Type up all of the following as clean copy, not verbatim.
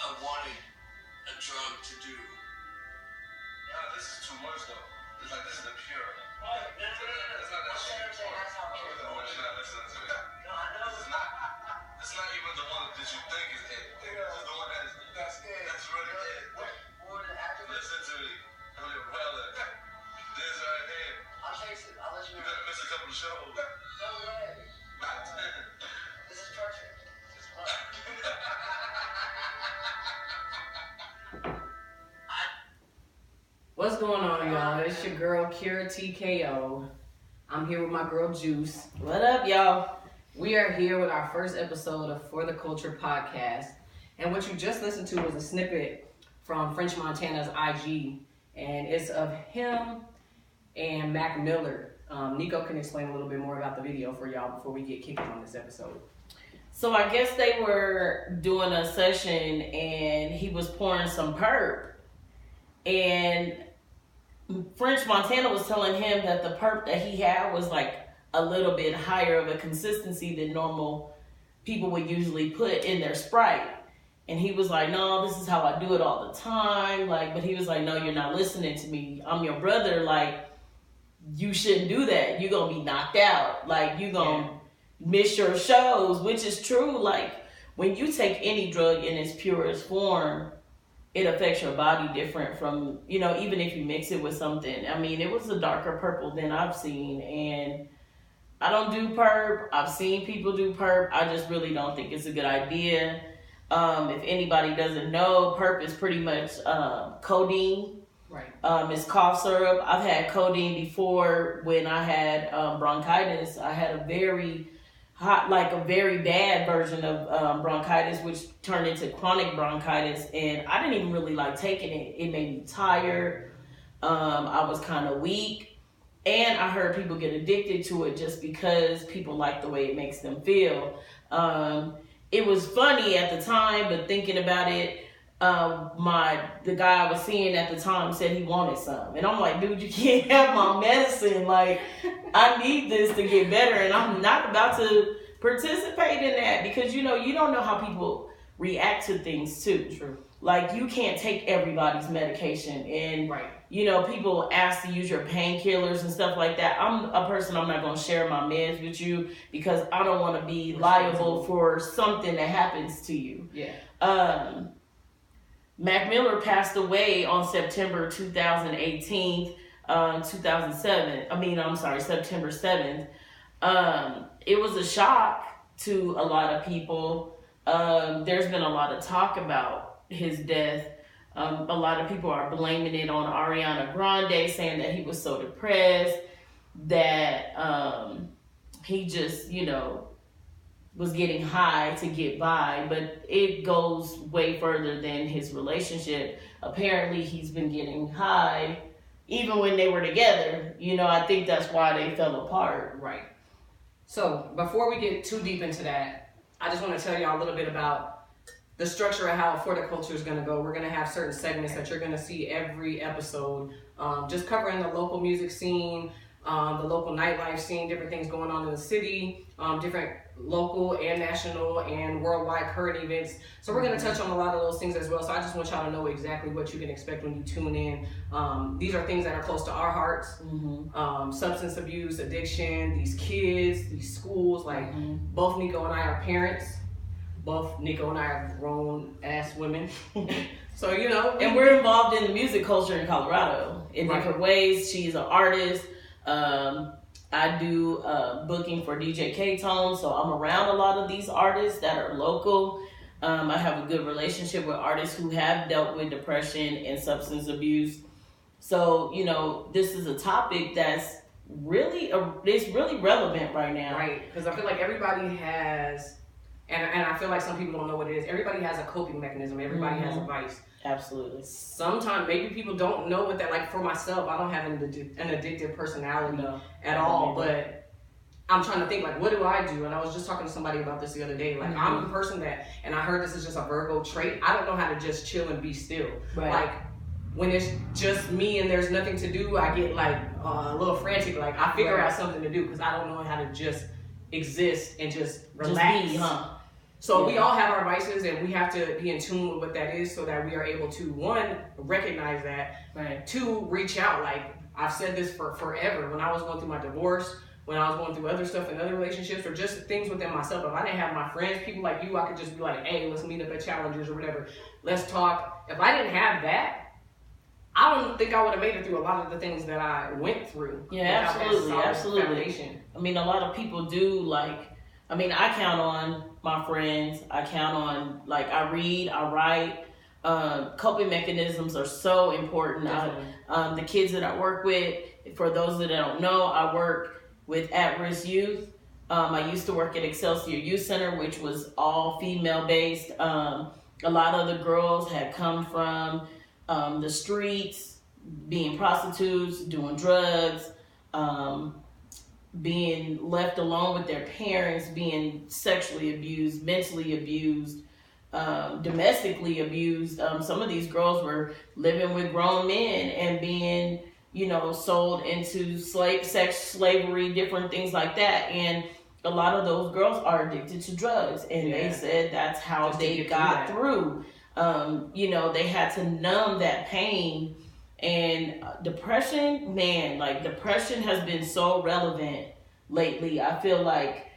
I wanted a drug to do. Nah, this is too much though. It's like this is the pure. No. It's not that shit. That's how pure. You're not listening to it. No, I know. It's not even the one that you think is it. It's the one that's it. That's really it. More than active. Listen to me. I'm gonna well it. This right here. I'll chase it. I'll let you You know. gotta miss a couple of shows. No way. Not 10. This is perfect. It's fun. What's going on, y'all? It's your girl, Kira TKO. I'm here with my girl, Juice. What up, y'all? We are here with our first episode of For the Culture podcast. And what you just listened to was a snippet from French Montana's IG. And it's of him and Mac Miller. Nico can explain a little bit more about the video for y'all before we get kicking on this episode. So I guess they were doing a session and he was pouring some perp. And French Montana was telling him that the perp that he had was like a little bit higher of a consistency than normal people would usually put in their Sprite. And he was like, no, this is how I do it all the time. Like, but he was like, no, you're not listening to me. I'm your brother. Like, you shouldn't do that. You're going to be knocked out. Like, you're going to miss your shows, which is true. Like, when you take any drug in its purest form, it affects your body different from, you know, even if you mix it with something. I mean, it was a darker purple than I've seen. And I don't do perp. I've seen people do perp. I just really don't think it's a good idea. If anybody doesn't know, perp is pretty much codeine. Right. It's cough syrup. I've had codeine before when I had bronchitis. I had a very hot, like a very bad version of bronchitis, which turned into chronic bronchitis. And I didn't even really like taking it. It made me tired. I was kind of weak. And I heard people get addicted to it just because people like the way it makes them feel. It was funny at the time, but thinking about it, the guy I was seeing at the time said he wanted some. And I'm like, dude, you can't have my medicine. Like, I need this to get better. And I'm not about to participate in that because, you know, you don't know how people react to things too. True. Like, you can't take everybody's medication. And, Right. you know, people ask to use your painkillers and stuff like that. I'm a person, I'm not going to share my meds with you because I don't want to be liable for something that happens to you. Yeah. Mac Miller passed away on September 2018, September 7th. It was a shock to a lot of people. There's been a lot of talk about his death. A lot of people are blaming it on Ariana Grande, saying that he was so depressed that he just, you know, was getting high to get by, but it goes way further than his relationship. Apparently he's been getting high even when they were together. You know, I think that's why they fell apart. Right. So before we get too deep into that, I just want to tell y'all a little bit about the structure of how For the Culture is going to go. We're going to have certain segments that you're going to see every episode, just covering the local music scene, the local nightlife scene, different things going on in the city, different local and national and worldwide current events. So we're going to touch on a lot of those things as well. So I just want y'all to know exactly what you can expect when you tune in. These are things that are close to our hearts. Mm-hmm. Substance abuse, addiction, these kids, these schools. Like, both Nico and I are parents. Both Nico and I are grown ass women. So, you know. And we're involved in the music culture in Colorado in Right. different ways. She's an artist. I do booking for DJ K-Tone, so I'm around a lot of these artists that are local. I have a good relationship with artists who have dealt with depression and substance abuse. So, you know, this is a topic that's really relevant right now. Right, because I feel like everybody has, and I feel like some people don't know what it is. Everybody has a coping mechanism. Everybody has a vice. Absolutely. Sometimes maybe people don't know what that, like for myself, I don't have an addictive personality at all, but I'm trying to think, like, what do I do? And I was just talking to somebody about this the other day. Like, I'm the person that, and I heard this is just a Virgo trait, I don't know how to just chill and be still. Right. Like, when it's just me and there's nothing to do, I get like a little frantic. Like, I figure out something to do because I don't know how to just exist and just relax. Just be, huh? So we all have our vices, and we have to be in tune with what that is, so that we are able to, one, recognize that, Right. two, reach out. Like I've said this for forever. When I was going through my divorce, when I was going through other stuff in other relationships, or just things within myself, if I didn't have my friends, people like you, I could just be like, hey, let's meet up at Challengers or whatever. Let's talk. If I didn't have that, I don't think I would have made it through a lot of the things that I went through. Yeah, without that absolutely, solid absolutely. foundation. I mean, a lot of people do I count on my friends. I count on, I read, I write. Coping mechanisms are so important. The kids that I work with, for those that don't know, I work with at-risk youth. I used to work at Excelsior Youth Center, which was all female-based. A lot of the girls had come from the streets, being prostitutes, doing drugs, being left alone with their parents, being sexually abused, mentally abused, domestically abused. Some of these girls were living with grown men and being, sold into sex slavery, different things like that. And a lot of those girls are addicted to drugs, and they said that's how Just they got through. They had to numb that pain. And depression, man, depression has been so relevant lately. I feel like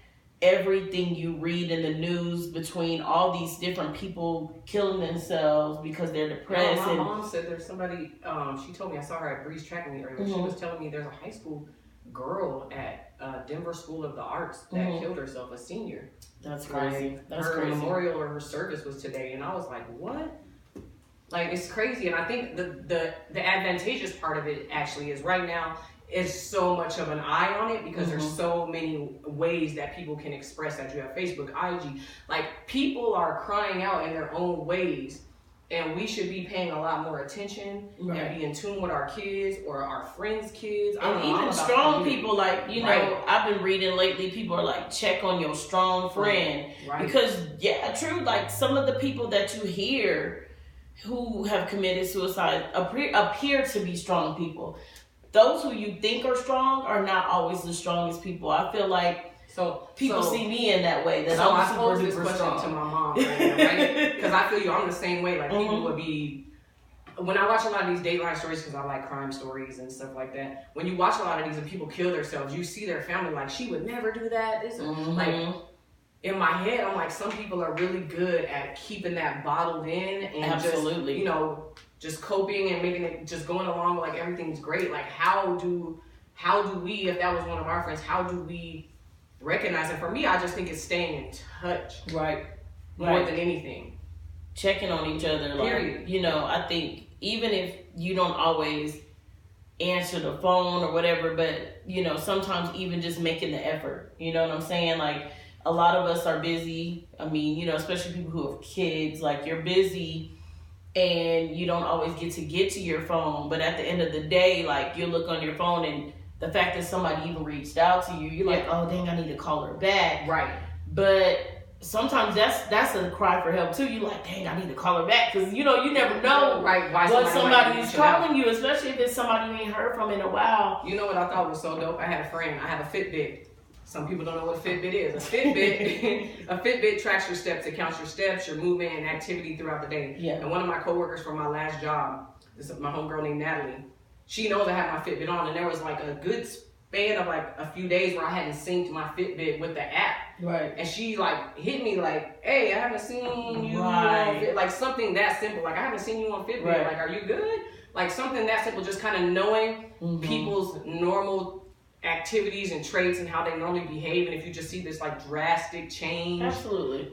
everything you read in the news, between all these different people killing themselves because they're depressed. My mom said there's somebody, she told me, I saw her at Breeze tracking me earlier. She was telling me there's a high school girl at Denver School of the Arts that killed herself, a senior. That's crazy. That's her crazy. memorial or her service was today, and I was like, what? It's crazy. And I think the advantageous part of it actually is right now is so much of an eye on it, because there's so many ways that people can express that. You have Facebook, IG, people are crying out in their own ways, and we should be paying a lot more attention and be in tune with our kids or our friends' kids. And even strong people, I've been reading lately, people are like, check on your strong friend. Right. Because, true, some of the people that you hear who have committed suicide appear to be strong people. Those who you think are strong are not always the strongest people. I feel like people see me in that way, that I'm I super posed this duper question strong. to my mom, right? Because I feel you, I'm the same way. People would be, when I watch a lot of these Dateline stories, because I like crime stories and stuff like that, when you watch a lot of these and people kill themselves, you see their family she would never do that. In my head, I'm like, some people are really good at keeping that bottled in and just coping and making it, just going along with everything's great. How do we, if that was one of our friends, how do we recognize it? For me, I just think it's staying in touch. Right. More than anything. Checking on each other. Period. I think even if you don't always answer the phone or whatever, but, sometimes even just making the effort. You know what I'm saying? A lot of us are busy. I mean, especially people who have kids, you're busy and you don't always get to your phone. But at the end of the day, you look on your phone, and the fact that somebody even reached out to you, you're like, oh, dang, I need to call her back. Right. But sometimes that's a cry for help too. You're like, dang, I need to call her back, because you never know why somebody is calling you, especially if it's somebody you ain't heard from in a while. You know what I thought was so dope? I had a friend. I have a Fitbit. Some people don't know what a Fitbit is. A Fitbit tracks your steps. It counts your steps, your movement, and activity throughout the day. Yeah. And one of my coworkers from my last job, this is my homegirl named Natalie. She knows I have my Fitbit on, and there was a good span of a few days where I hadn't synced my Fitbit with the app. Right. And she hit me hey, I haven't seen you Right. on something that simple. I haven't seen you on Fitbit. Right. Are you good? Something that simple, just kind of knowing people's normal activities and traits and how they normally behave. And if you just see this drastic change, Absolutely.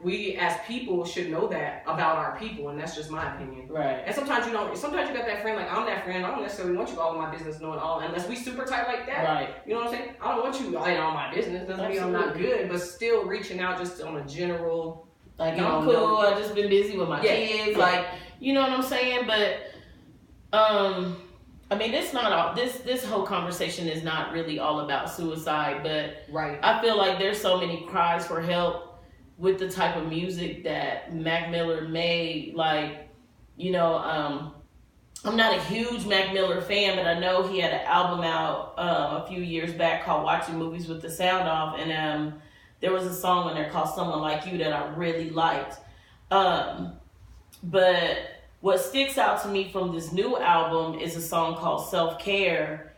We as people should know that about our people, and that's just my opinion. Right. And sometimes you don't. Sometimes you got that friend I'm that friend. I don't necessarily want you all in my business knowing all, unless we super tight like that. Right. You know what I'm saying? I don't want you in all my business. Doesn't mean I'm not good, but still reaching out just on a general. I'm cool. I just been busy with my kids. You know what I'm saying? But I mean, it's not all. This whole conversation is not really all about suicide, but I feel like there's so many cries for help with the type of music that Mac Miller made. I'm not a huge Mac Miller fan, but I know he had an album out a few years back called "Watching Movies with the Sound Off," and there was a song in there called Someone Like You that I really liked. But what sticks out to me from this new album is a song called Self Care.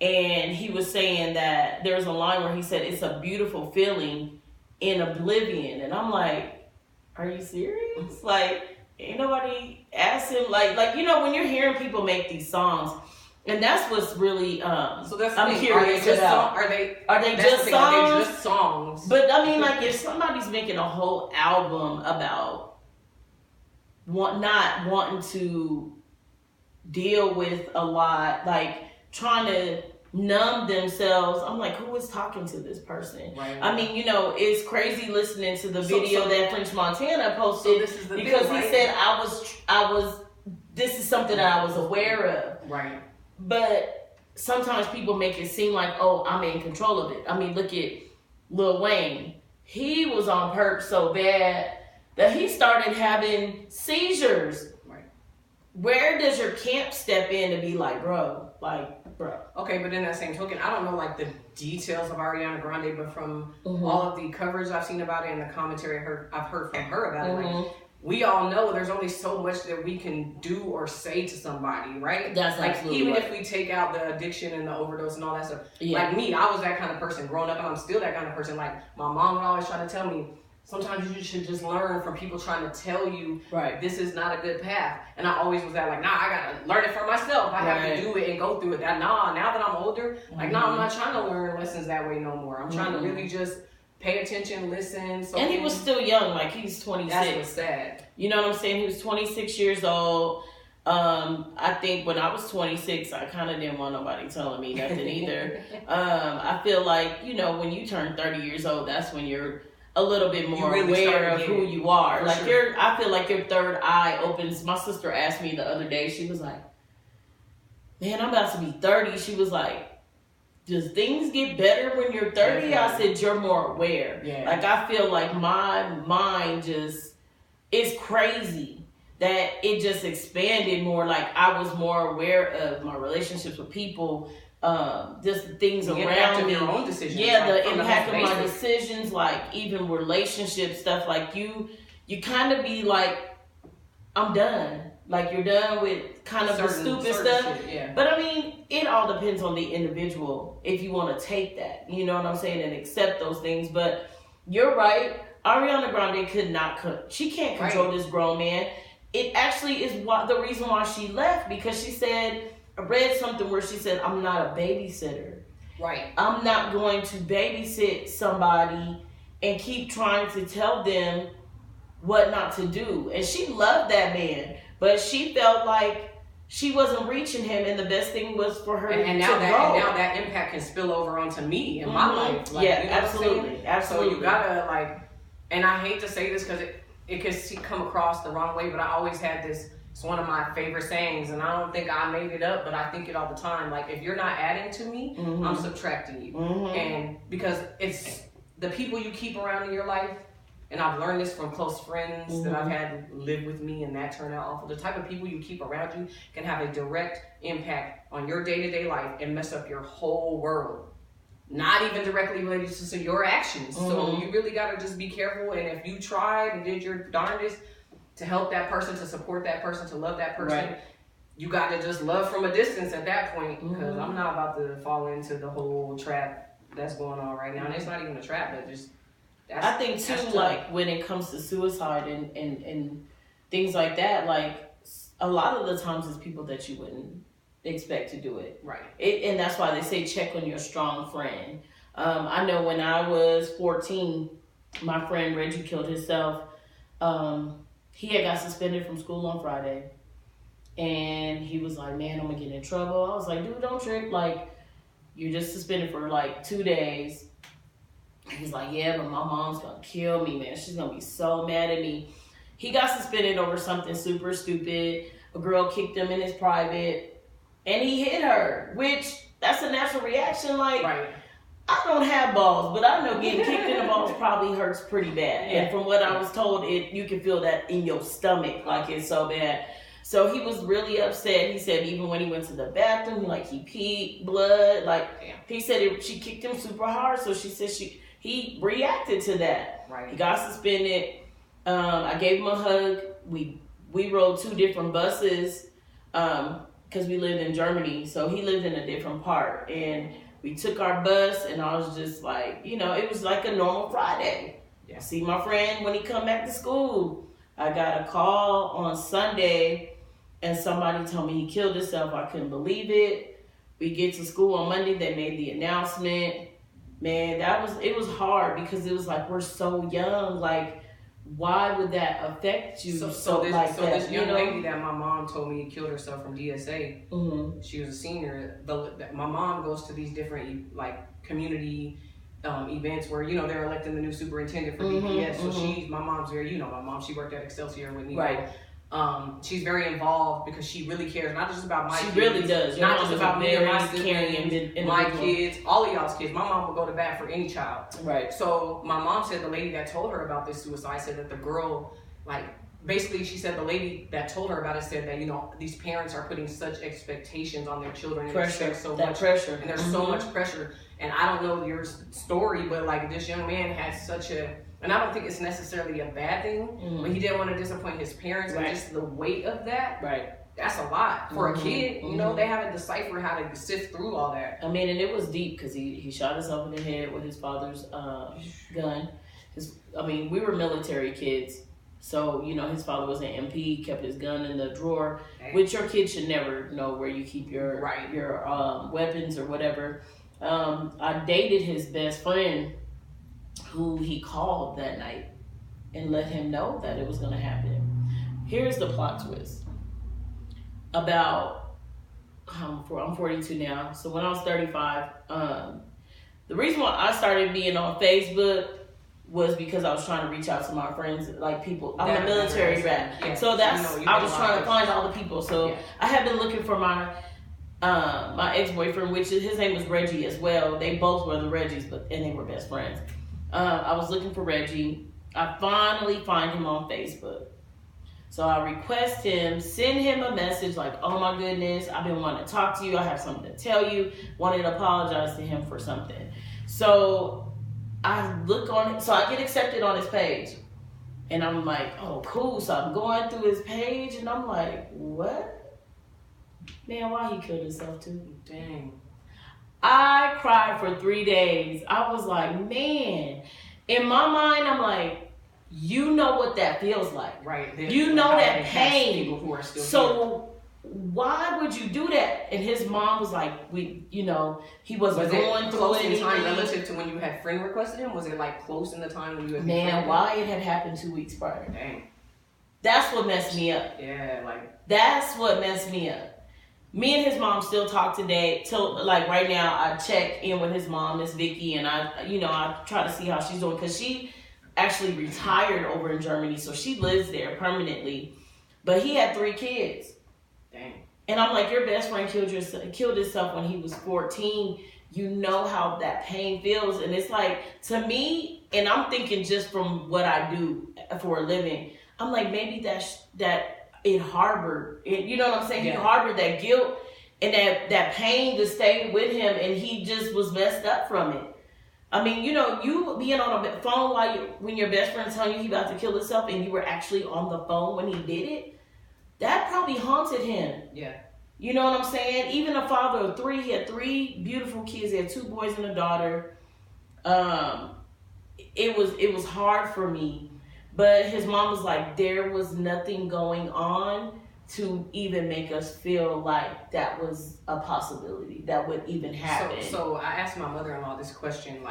And he was saying that there's a line where he said, it's a beautiful feeling in oblivion. And I'm like, are you serious? Like, ain't nobody asked him, like, you know, when you're hearing people make these songs, and that's what's really, so that's the I'm thing. curious about. Are they just songs? Are they just songs? But I mean, like, if somebody's making a whole album about not wanting to deal with a lot, like trying to numb themselves, I'm like, who is talking to this person? Right. I mean, you know, it's crazy listening to the video that French Montana posted, this is the because thing, right? he said I was this is something that I was aware of. Right. But sometimes people make it seem like, oh, I'm in control of it. I mean, look at Lil Wayne. He was on perp so bad that he started having seizures. Right. Where does your camp step in to be like, bro? Okay, but in that same token, I don't know like the details of Ariana Grande, but from all of the coverage I've seen about it and the commentary I've heard from her about it, like, we all know there's only so much that we can do or say to somebody, right? That's like absolutely even right. if we take out the addiction and the overdose and all that stuff. Yeah. Like me, I was that kind of person growing up, and I'm still that kind of person. Like my mom would always try to tell me, sometimes you should just learn from people trying to tell you, Right. this is not a good path. And I always was that like, nah, I gotta learn it for myself. I have to do it and go through it. Now that I'm older, like, I'm not trying to learn lessons that way no more. I'm trying to really just pay attention, listen. So and he was still young, like he's 26. That's what's sad. You know what I'm saying? He was 26 years old. I think when I was 26, I kind of didn't want nobody telling me nothing either. I feel like, you know, when you turn 30 years old, that's when you're a little bit more really aware of who you are. Like sure. I feel like your third eye opens. My sister asked me the other day, she was like, man, I'm about to be 30. She was like, does things get better when you're 30? I said, you're more aware. Yeah. Like, I feel like my mind just is crazy that it just expanded more. Like, I was more aware of my relationships with people, just the things the around impact me. of your own decisions. Yeah, like, the from impact of my basics. decisions, like even relationships, stuff like you kind of be like, I'm done. Like, you're done with kind of the stupid stuff. Shit, yeah. But I mean, it all depends on the individual if you want to take that, you know what I'm saying, and accept those things. But you're right. Ariana Grande she can't control this grown man. It actually is the reason why she left, because she said, I read something where she said, I'm not a babysitter. Right. I'm not going to babysit somebody and keep trying to tell them what not to do. And she loved that man, but she felt like she wasn't reaching him, and the best thing was for her and to now go. now that impact can spill over onto me in my life. Like, yeah, you know what I'm absolutely, saying? absolutely. So you gotta like, and I hate to say this because it could come across the wrong way, but I always had this. It's one of my favorite sayings, and I don't think I made it up, but I think it all the time. Like, if you're not adding to me, I'm subtracting you. And because it's the people you keep around in your life, and I've learned this from close friends that I've had live with me, and that turned out awful. The type of people you keep around you can have a direct impact on your day-to-day life and mess up your whole world. Not even directly related to your actions. So you really got to just be careful, and if you tried and did your darndest to help that person, to support that person, to love that person, you got to just love from a distance at that point, because I'm not about to fall into the whole trap that's going on right now. And it's not even a trap, but just I think too, like when it comes to suicide and things like that, like a lot of the times it's people that you wouldn't expect to do it. Right. And that's why they say check on your strong friend. I know when I was 14, my friend Reggie killed himself. He had got suspended from school on Friday. And he was like, man, I'm going to get in trouble. I was like, dude, don't trip. Like, you're just suspended for like 2 days. He's like, yeah, but my mom's going to kill me, man. She's going to be so mad at me. He got suspended over something super stupid. A girl kicked him in his private. And he hit her, which that's a natural reaction. Like, I don't have balls, but I know getting kicked in the balls probably hurts pretty bad. And from what I was told, you can feel that in your stomach, like it's so bad. So he was really upset. He said even when he went to the bathroom, he peed blood. Like, he said she kicked him super hard. So she said he reacted to that. Right. He got suspended. I gave him a hug. We rode 2 different buses because we lived in Germany, so he lived in a different part, and we took our bus, and I was just like, it was like a normal Friday. Yeah. I see my friend when he come back to school. I got a call on Sunday, and somebody told me he killed himself. I couldn't believe it. We get to school on Monday. They made the announcement. Man, it was hard because it was like, we're so young. Like, why would that affect you this young lady that my mom told me killed herself from DSA, mm-hmm. she was a senior. My mom goes to these different community events where they're electing the new superintendent for DPS. So my mom's very my mom. She worked at Excelsior with me. Right. She's very involved because she really cares, not just about my kids. She really does. Not just about me and my caring siblings, my kids, all of y'all's kids. My mom will go to bat for any child. Right. So my mom said the lady that told her about this suicide said that the girl, basically she said the lady that told her about it said that, these parents are putting such expectations on their children. And pressure. So that much pressure. And there's so much pressure. And I don't know your story, but this young man had such and I don't think it's necessarily a bad thing, but he didn't want to disappoint his parents, and just the weight of that. Right. That's a lot for a kid. They haven't deciphered how to sift through all that. I mean, and it was deep because he shot himself in the head with his father's gun. We were military kids, so his father was an MP, kept his gun in the drawer, which your kid should never know where you keep your weapons or whatever. I dated his best friend, who he called that night and let him know that it was going to happen. Here's the plot twist. I'm 42 now, so when I was 35, the reason why I started being on Facebook was because I was trying to reach out to my friends, people. I'm a military vet, so I was trying to find all the people. So I have been looking for my ex-boyfriend, which his name was Reggie as well. They both were the Reggies, and they were best friends. I was looking for Reggie. I finally find him on Facebook. So I request him, send him a message oh my goodness, I've been wanting to talk to you. I have something to tell you. Wanted to apologize to him for something. So I look on it. So I get accepted on his page. And I'm like, oh, cool. So I'm going through his page and I'm like, what? Man, why he killed himself too? Dang. I cried for 3 days. I was like, man. In my mind, I'm like, you know what that feels like. Right. You know that pain. People who are still so why would you do that? And his mom was like, he wasn't going through close it. in time relative to when you had friend requested him? Was it close in the time when you had why it had happened 2 weeks prior. Dang. That's what messed me up. Yeah, that's what messed me up. Me and his mom still talk today. Till right now, I check in with his mom, Miss Vicky, and I try to see how she's doing because she actually retired over in Germany, so she lives there permanently. But he had 3 kids. Dang. And I'm like, your best friend killed himself when he was 14. You know how that pain feels, and it's to me, and I'm thinking just from what I do for a living, I'm like maybe that. It harbored it, you know what I'm saying? Yeah. He harbored that guilt and that pain to stay with him, and he just was messed up from it. I mean, you being on a phone when your best friend's telling you he about to kill himself, and you were actually on the phone when he did it, that probably haunted him. Yeah. You know what I'm saying? Even a father of 3, he had 3 beautiful kids. He had 2 boys and a daughter. It was hard for me. But his mom was like, there was nothing going on to even make us feel like that was a possibility that would even happen. So I asked my mother-in-law this question,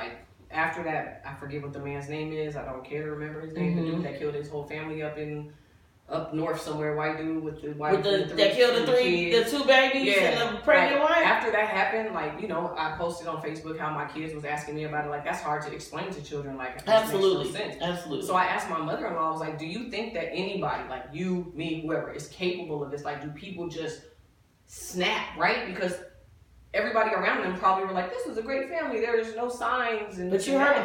after that, I forget what the man's name is. I don't care to remember his name. The dude that killed his whole family up north somewhere, white dude with the wife. That killed the 2 babies and the pregnant wife. After that happened, I posted on Facebook how my kids was asking me about it. That's hard to explain to children. Absolutely, makes no sense. Absolutely. So I asked my mother-in-law, I was like, do you think that anybody, you, me, whoever, is capable of this? Do people just snap, right? Because everybody around them probably were like, this was a great family. There's no signs. But you heard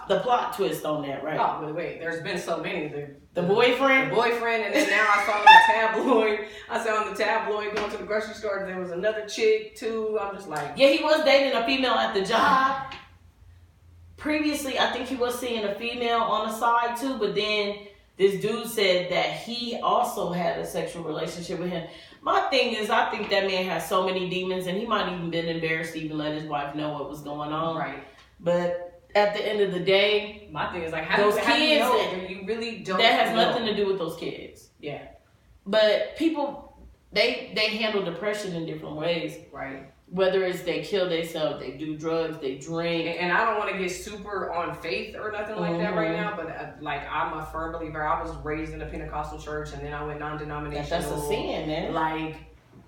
the plot twist on that, right? Oh, wait. There's been so many. The boyfriend? The boyfriend, and then now I saw on the tabloid. Going to the grocery store. There was another chick, too. I'm just like... Yeah, he was dating a female at the job. previously, I think he was seeing a female on the side too, but then this dude said that he also had a sexual relationship with him. My thing is, I think that man has so many demons, and he might even been embarrassed to even let his wife know what was going on. Right. But at the end of the day, my thing is like, how those do kids, you know? You really don't. That has know. nothing to do with those kids. Yeah. But people, they handle depression in different ways. Right. Whether it's they kill themselves, they do drugs, they drink. And I don't want to get super on faith or nothing like that right now, but like I'm a firm believer. I was raised in a Pentecostal church, and then I went non-denominational. That's a sin, man. Like,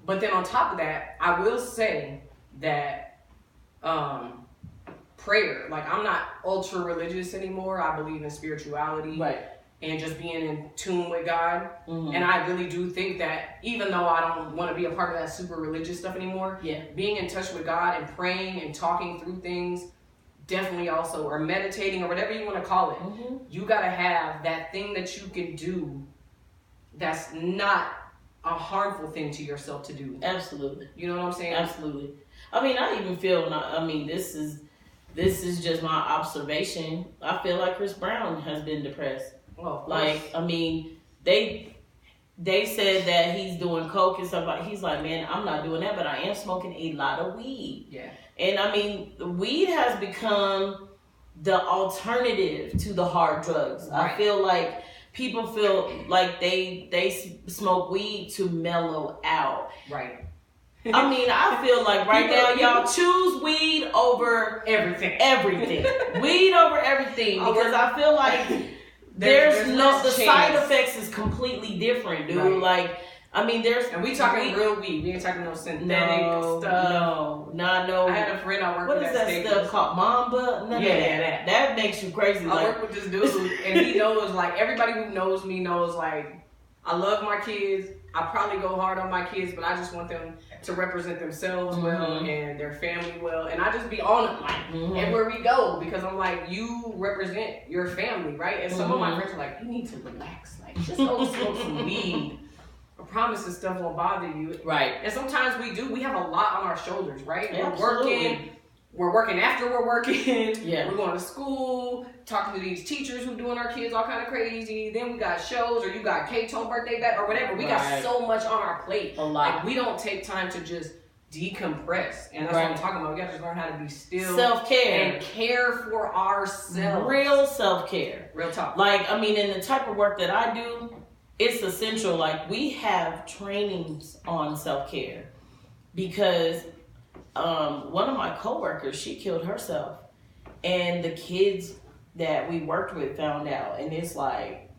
but then on top of that, I will say that prayer. Like, I'm not ultra religious anymore. I believe in spirituality. Right. And just being in tune with God. Mm-hmm. And I really do think that even though I don't want to be a part of that super religious stuff anymore, being in touch with God and praying and talking through things, definitely also, or meditating or whatever you want to call it, you got to have that thing that you can do that's not a harmful thing to yourself to do. Absolutely. You know what I'm saying? Absolutely. I mean, I even feel, this is just my observation. I feel like Chris Brown has been depressed. Well, like, I mean, they said that he's doing coke and stuff like. He's like, man, I'm not doing that, but I am smoking a lot of weed. Yeah. And I mean, weed has become the alternative to the hard drugs. Right. I feel like people feel like they smoke weed to mellow out. Right. I mean, I feel like now y'all choose weed over everything. Weed over everything, because I feel like there's no the side effects is completely different, dude. Right. Like, I mean, and we talking real weed. We ain't talking no synthetic stuff. No. I had a friend I worked with. What is that stuff called? Mamba? That makes you crazy. I work with this dude, and he knows, like, everybody who knows me knows, like, I love my kids. I probably go hard on my kids, but I just want them to represent themselves well and their family well. And I just be on them, like, everywhere we go, because I'm like, you represent your family, right? And some of my friends are like, you need to relax. Like, just go smoke some weed. I promise this stuff won't bother you. Right. And sometimes we do. We have a lot on our shoulders, right? Yeah, We're working after we're working. Yeah. We're going to school, talking to these teachers who doing our kids all kind of crazy. Then we got shows, or you got K-Tone birthday back, or whatever. We got so much on our plate. A lot. Like, we don't take time to just decompress. And that's what I'm talking about. We got to just learn how to be still. Self-care. And care for ourselves. Real self-care. Real talk. Like, I mean, in the type of work that I do, it's essential. Like, we have trainings on self-care, because one of my coworkers, she killed herself, and the kids that we worked with found out, and it's like,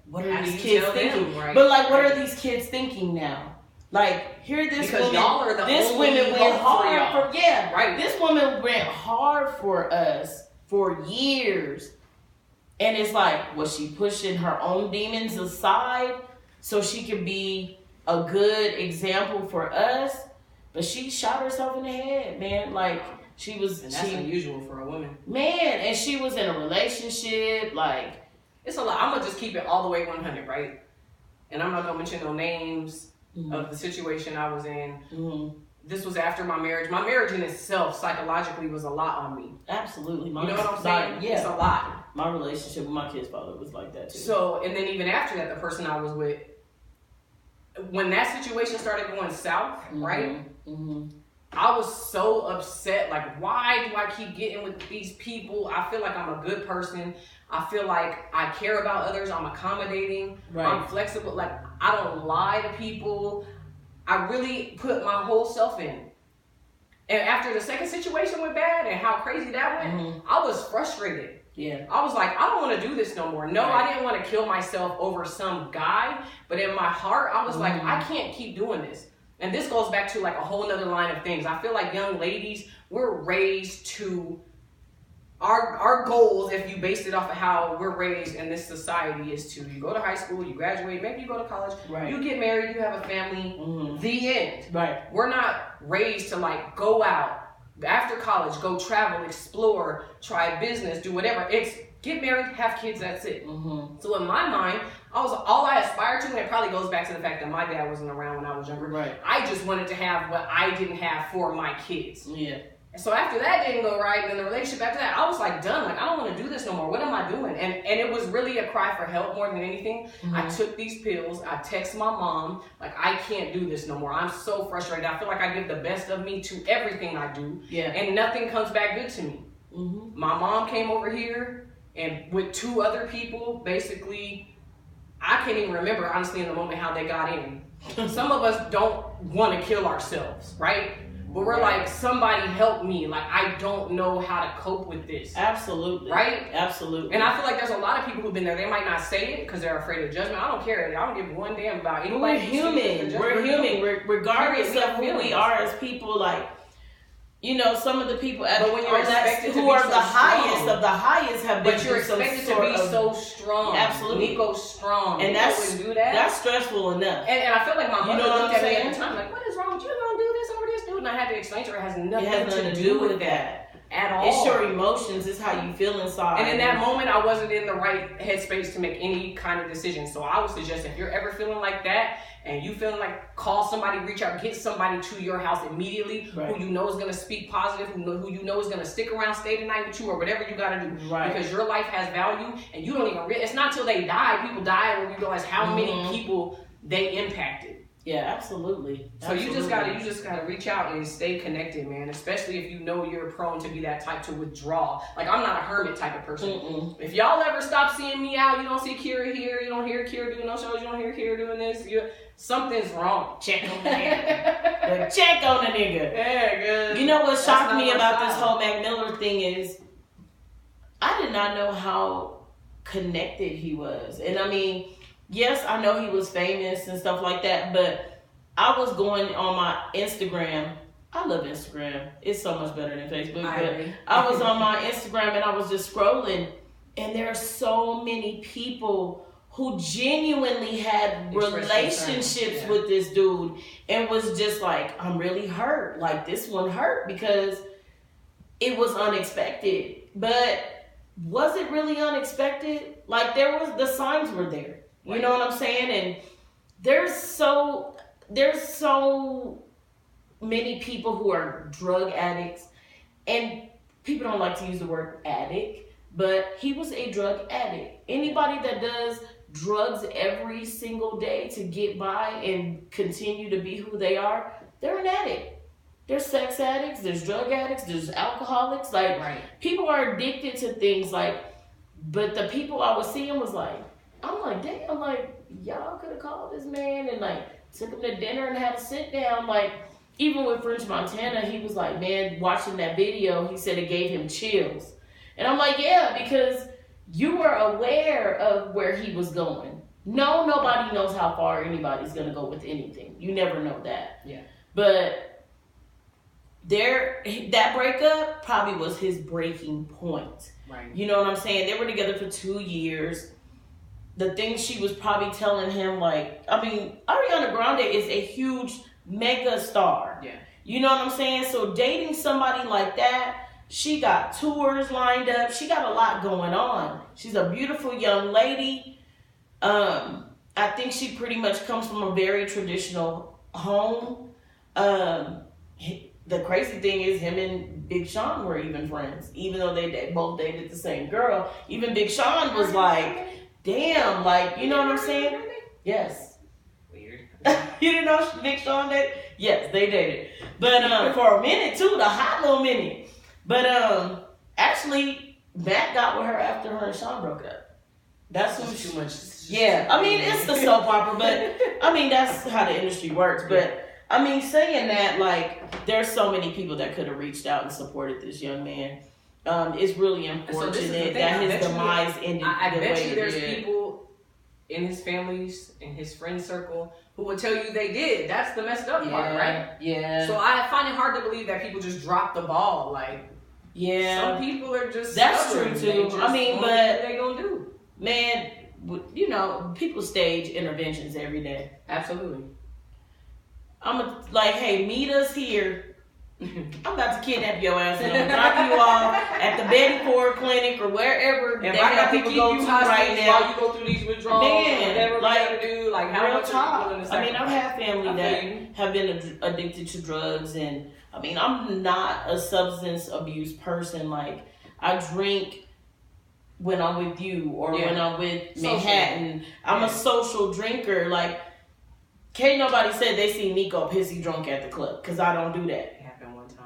what are these kids thinking? Right? But like, what are these kids thinking now? Like, here this because woman, y'all are the this only woman went hard for right. This woman went hard for us for years, and it's like, was she pushing her own demons aside so she could be a good example for us? But she shot herself in the head, man. Like, she was... And that's unusual for a woman. Man, and she was in a relationship, like... It's a lot. I'm going to just keep it all the way 100, right? And I'm not going to mention no names of the situation I was in. This was after my marriage. My marriage in itself, psychologically, was a lot on me. Absolutely. You know what I'm saying? Yeah. It's a lot. My relationship with my kid's father was like that, too. So, and then even after that, the person I was with, when that situation started going south, right? I was so upset. Like, why do I keep getting with these people? I feel like I'm a good person. I feel like I care about others. I'm accommodating. Right. I'm flexible. Like, I don't lie to people. I really put my whole self in. And after the second situation went bad and how crazy that went, I was frustrated. Yeah. I was like, I don't want to do this no more. No, I didn't want to kill myself over some guy. But in my heart, I was like, I can't keep doing this. And this goes back to like a whole nother line of things. I feel like young ladies, we're raised to our goals, if you base it off of how we're raised in this society, is to you go to high school, you graduate, maybe you go to college, you get married, you have a family, the end. Right. We're not raised to like go out after college, go travel, explore, try business, do whatever. It's get married, have kids, that's it. So in my mind, all I aspired to, and it probably goes back to the fact that my dad wasn't around when I was younger. Right. I just wanted to have what I didn't have for my kids. Yeah. So after that didn't go right, and then the relationship after that, I was like done. Like, I don't want to do this no more. What am I doing? And it was really a cry for help more than anything. Mm-hmm. I took these pills. I text my mom, like, I can't do this no more. I'm so frustrated. I feel like I give the best of me to everything I do, and nothing comes back good to me. Mm-hmm. My mom came over here, and with 2 other people, basically, I can't even remember, honestly, in the moment how they got in. Some of us don't want to kill ourselves, right? But we're like, somebody help me. Like, I don't know how to cope with this. Absolutely. Right? Absolutely. And I feel like there's a lot of people who've been there. They might not say it because they're afraid of judgment. I don't care. I don't give one damn about it. We're human. We're human. Regardless of who we are as people, like, you know, some of the people at who are the highest of the highest have been. But you're expected to be so strong. Absolutely. Nico's strong. And that's stressful enough. And I feel like my mother looked at me at the saying? time like, what is wrong with you? Don't do this over this dude. And I had to explain to her it has nothing to do with that at all. It's your emotions. It's how you feel inside. And in that moment, I wasn't in the right headspace to make any kind of decision. So I would suggest if you're ever feeling like that, and you feeling like, call somebody, reach out, get somebody to your house immediately, who you know is going to speak positive, who you know is going to stick around, stay the night with you, or whatever you got to do. Right. Because your life has value, and you don't even realize. It's not till they die, people die, when we realize how many people they impacted. Yeah, absolutely. So you just gotta reach out and stay connected, man. Especially if you know you're prone to be that type to withdraw. Like, I'm not a hermit type of person. Mm-mm. If y'all ever stop seeing me out, you don't see Kira here, you don't hear Kira doing no shows, you don't hear Kira doing this, something's wrong. Check on the nigga. Check on the nigga. Yeah, good. You know what shocked me about this whole Mac Miller thing is I did not know how connected he was. And I mean, yes, I know he was famous and stuff like that, but I was going on my Instagram. I love Instagram. It's so much better than Facebook. I was on my Instagram and I was just scrolling, and there are so many people who genuinely had relationships with this dude and was just like, I'm really hurt. Like, this one hurt because it was unexpected. But was it really unexpected? Like, the signs were there. You know what I'm saying? And there's so many people who are drug addicts, and people don't like to use the word addict, but he was a drug addict. Anybody that does drugs every single day to get by and continue to be who they are, they're an addict. There's sex addicts, there's drug addicts, there's alcoholics. Like, people are addicted to things, like, but the people I was seeing was like, I'm like, damn, like, y'all could have called this man and, like, took him to dinner and had a sit down. Like, even with French Montana, he was like, man, watching that video, he said it gave him chills. And I'm like, yeah, because you were aware of where he was going. No, nobody knows how far anybody's going to go with anything. You never know that. Yeah. But that breakup probably was his breaking point. Right. You know what I'm saying? They were together for 2 years. The things she was probably telling him, like, I mean, Ariana Grande is a huge mega star. Yeah. You know what I'm saying? So dating somebody like that, she got tours lined up. She got a lot going on. She's a beautiful young lady. I think she pretty much comes from a very traditional home. The crazy thing is, him and Big Sean were even friends, even though they both dated the same girl. Even Big Sean was like, damn, like, you know what I'm saying? Yes. Weird. You didn't know Big Sean dated? Yes, they dated. But for a minute too, the hot little minute. But actually, Matt got with her after her and Sean broke up. That's too much. Yeah, I mean, it's the soap opera, but I mean, that's how the industry works. But I mean, saying that, like, there's so many people that could have reached out and supported this young man. It's really unfortunate that his demise ended. I bet you there's people in his families, in his friend circle, who will tell you they did. That's the messed up part, right? Yeah. So I find it hard to believe that people just drop the ball. Like, some people are just stubborn. True too. I mean, but what they gonna do? Man, you know, people stage interventions every day. Absolutely. I'm like, hey, meet us here I'm about to kidnap your ass and I'm dropping you off at the Betty Ford Clinic or wherever If they I have got to people keep go you to hostage right now. while you go through these withdrawals, Man, whatever we like, gotta do, like how real much are you talk. willing to I mean, I've sacrifice? had family I that feel you. have been addicted to drugs, and I mean, I'm not a substance abuse person. Like, I drink when I'm with you or when I'm with Manhattan. I'm a social drinker. Like, can't nobody say they see Nico pissy drunk at the club, because I don't do that. It happened one time.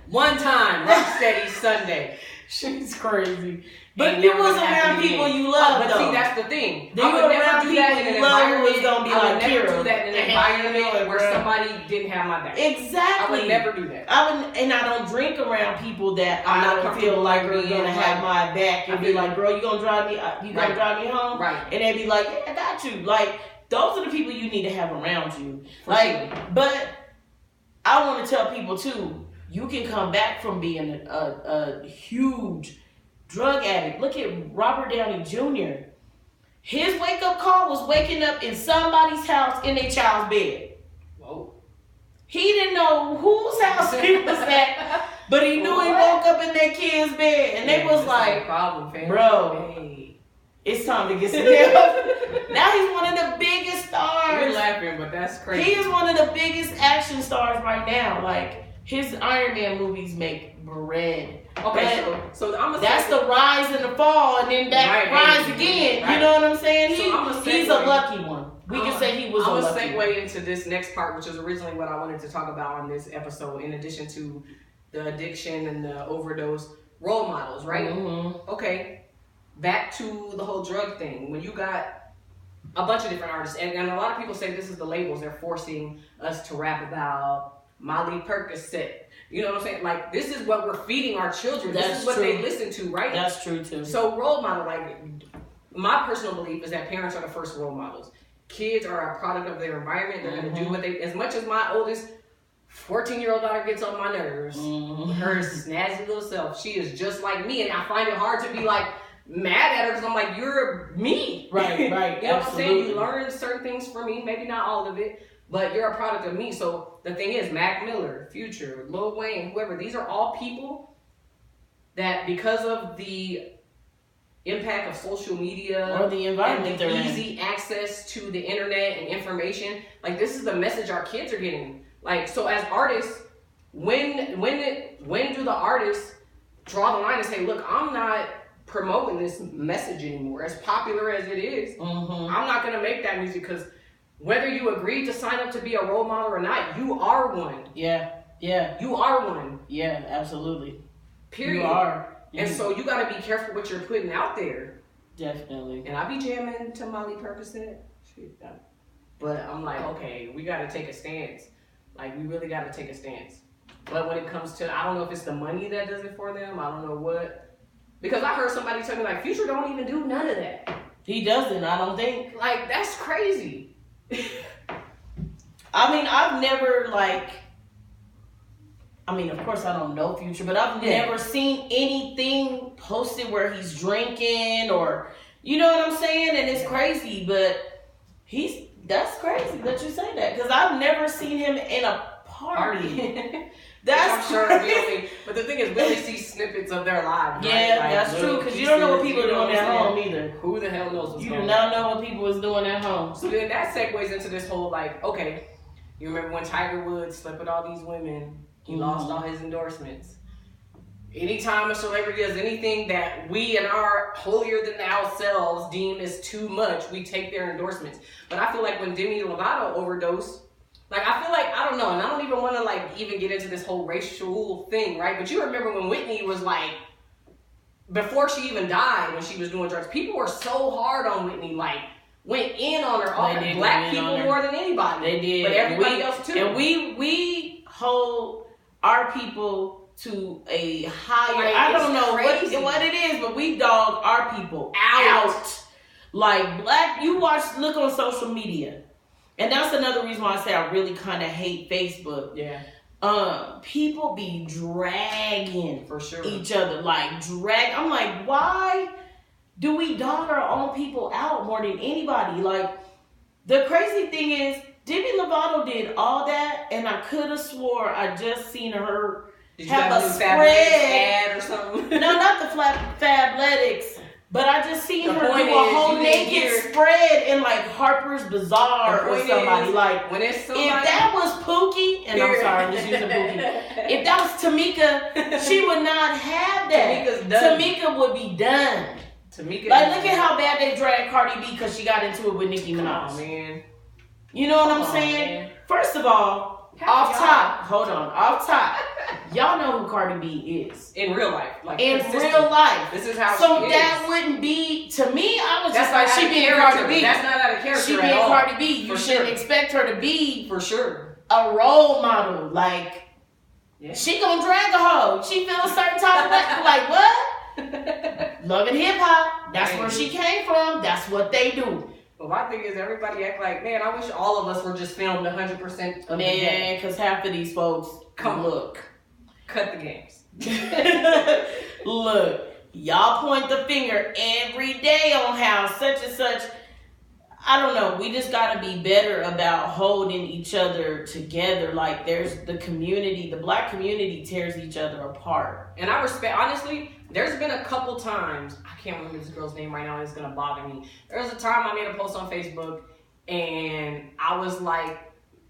One time, Rocksteady Sunday. She's crazy. But Ain't you never was gonna happen around people again. you love, But though. see, that's the thing. You I would were never around do that people in you an love who was environment. gonna be I would like never Kira. do that in an environment where somebody didn't have my back. Exactly. I would never do that. And I don't drink around people that I'm I not don't comfortable feel like are being gonna have like- my back and I be feel like, you. girl, you gonna drive me? You gonna Right. drive me home? Right. And they be like, yeah, I got you. Like, those are the people you need to have around you. For like, sure. but I want to tell people too, you can come back from being a huge drug addict. Look at Robert Downey Jr. His wake up call was waking up in somebody's house in their child's bed. Whoa. He didn't know whose house he was at, but he knew he woke up in their kid's bed, and they was like, problem, fam. bro, Hey. it's time to get some help. Now he's one of the biggest You're stars. laughing, but that's crazy. He is one of the biggest action stars right now. Like, his Iron Man movies make bread. Okay, But so I'm gonna that's the rise and the fall, and then that rise again. You know what I'm saying? So I'ma He's a segue. lucky one. We can say he was a I'm gonna lucky one. segue into this next part, which is originally what I wanted to talk about on this episode. In addition to the addiction and the overdose, role models, right? Mm-hmm. Okay, back to the whole drug thing. When you got a bunch of different artists, and a lot of people say this is the labels, they're forcing us to rap about Molly Percocet. You know what I'm saying? Like, this is what we're feeding our children. This That's is what true. they listen to, right? That's true too. So role model, like, my personal belief is that parents are the first role models. Kids are a product of their environment. They're going to do what they, as much as my oldest 14-year-old daughter gets on my nerves, her snazzy little self, she is just like me. And I find it hard to be like mad at her because I'm like, you're me. Right. You know what I'm saying? Absolutely. You learn certain things from me, maybe not all of it, but you're a product of me. So the thing is, Mac Miller, Future, Lil Wayne, whoever, these are all people that, because of the impact of social media Or the environment and they're the in. easy access to the internet and information, like, this is the message our kids are getting. Like, so as artists, when do the artists draw the line and say, look, I'm not promoting this message anymore, as popular as it is. I'm not gonna make that music, because whether you agreed to sign up to be a role model or not, you are one. Yeah. You are one. Yeah, absolutely. Period. You are. And so you gotta be careful what you're putting out there. Definitely. And I be jamming to Molly Percocet. Shit, but I'm like, okay, we gotta take a stance. Like, we really gotta take a stance. But when it comes to, I don't know if it's the money that does it for them. I don't know what. Because I heard somebody tell me, like, Future don't even do none of that. He doesn't, I don't think. Like, that's crazy. I mean, I've never, like, of course I don't know Future, but I've never seen anything posted where he's drinking or, you know what I'm saying? And it's crazy, but that's crazy that you say that, because I've never seen him in a party. That's I'm sure crazy. we only, but the thing is, we only see snippets of their lives. Yeah, right? Like, that's true, little because you don't know what pieces, people are you know doing what at I'm home saying? either. Who the hell knows what's You going do on? not know what people is doing at home. So then that segues into this whole, like, okay, you remember when Tiger Woods slept with all these women, he lost all his endorsements. Anytime a celebrity does anything that we and our holier than thou selves deem as too much, we take their endorsements. But I feel like when Demi Lovato overdosed, like, I feel like, I don't know, and I don't even want to, like, even get into this whole racial thing, right? But you remember when Whitney was, like, before she even died, when she was doing drugs, people were so hard on Whitney, like, went in on her. All They did black go in on people her. more than anybody. They did. But everybody else, too. And we hold our people to a higher, Like, I don't it's know crazy. what it is, but we dog our people Out. Like, look on social media. And that's another reason why I say I really kind of hate Facebook. Yeah, People be dragging for sure. each other, like I'm like, why do we dog our own people out more than anybody? Like, the crazy thing is, Demi Lovato did all that, and I could have swore I just seen her Did you have have a a spread. ad or something? No, not the Fabletics, but I just seen The her do point a is, whole you didn't naked hear- spread in like Harper's Bazaar The or point somebody. is, Like, when it's somebody, if that was Pookie, and I'm sorry, I'm just using Pookie. If that was Tamika, she would not have that. Tamika's done. Tamika would be done. Tamika, Like, look at how bad they dragged Cardi B because she got into it with Nicki Come Minaj. on, man. You know what Come I'm on, saying? man. First of all, off top, hold on, off top, y'all know who Cardi B is. In real life, like In consistent. real life. This is how So she that is. wouldn't be, to me, I was That's just like, not she out of being character. Cardi B. That's not out of character She at being all. Cardi B. You For shouldn't sure. expect her to be For sure. a role model. Like, Yeah. she gonna drag a hoe. She feel a certain type of way. Like, what? Love and hip hop. That's where she came from. That's what they do. But my thing is, everybody act like, man, I wish all of us were just filmed 100% of the day. Man, because half of these folks, Come look. Cut the games. Look, y'all point the finger every day on how such and such. I don't know. We just got to be better about holding each other together. Like, there's the community, the black community tears each other apart. And I respect, honestly, there's been a couple times, I can't remember this girl's name right now, and it's going to bother me. There was a time I made a post on Facebook, and I was like,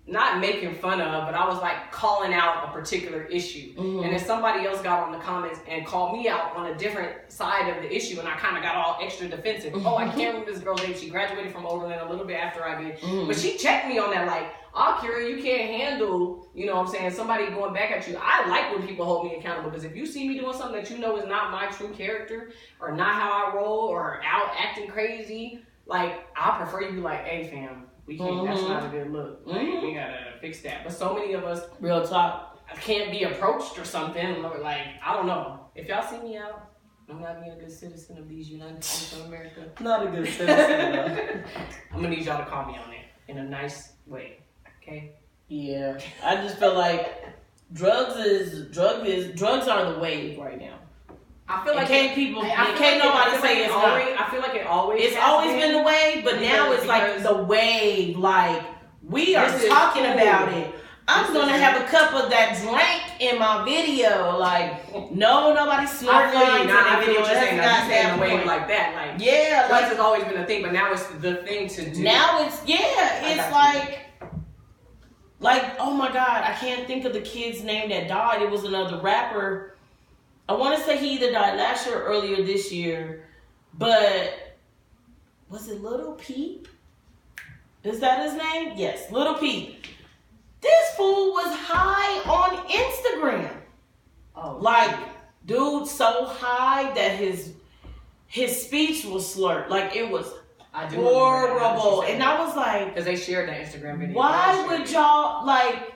not making fun of, but I was like calling out a particular issue. Mhm. And then somebody else got on the comments and called me out on a different side of the issue, and I kind of got all extra defensive. Oh, I can't remember this girl's name. She graduated from Overland a little bit after I did. Mhm. But she checked me on that, like, Akira, you can't handle, you know what I'm saying, somebody going back at you. I like when people hold me accountable, because if you see me doing something that you know is not my true character, or not how I roll, or out acting crazy, like, I prefer you be like, hey fam, we can't, that's not a good look. Like, we gotta fix that. But so many of us Real talk. can't be approached or something. Like, I don't know. If y'all see me out, I'm not being a good citizen of these United States of America. Not a good citizen. I'm gonna need y'all to call me on it in a nice way. Okay? Yeah, I just feel like drugs are the wave right now. I feel like can't nobody say it's not. I feel like it always. It's has always been the wave, but now it's like because the wave. Like, we are This is talking cool. about it. I'm This gonna is- have a cup of that drink in my video. Like, no, nobody I snorting feel you. lines in Now, I the feel video. what you're That's saying. the I'm just saying goddamn the wave point. like that. Like, Yeah, drugs like has always been a thing, but now it's the thing to do. now it's it's got you. like, oh my God, I can't think of the kid's name that died. It was another rapper. I want to say he either died last year or earlier this year, but was it Little Peep? Is that his name? Yes, Little Peep. This fool was high on Instagram. Oh, Like, dude, so high that his speech was slurred. Like, it was I do remember that. horrible. And I was like, because they shared that Instagram video. why would y'all, like,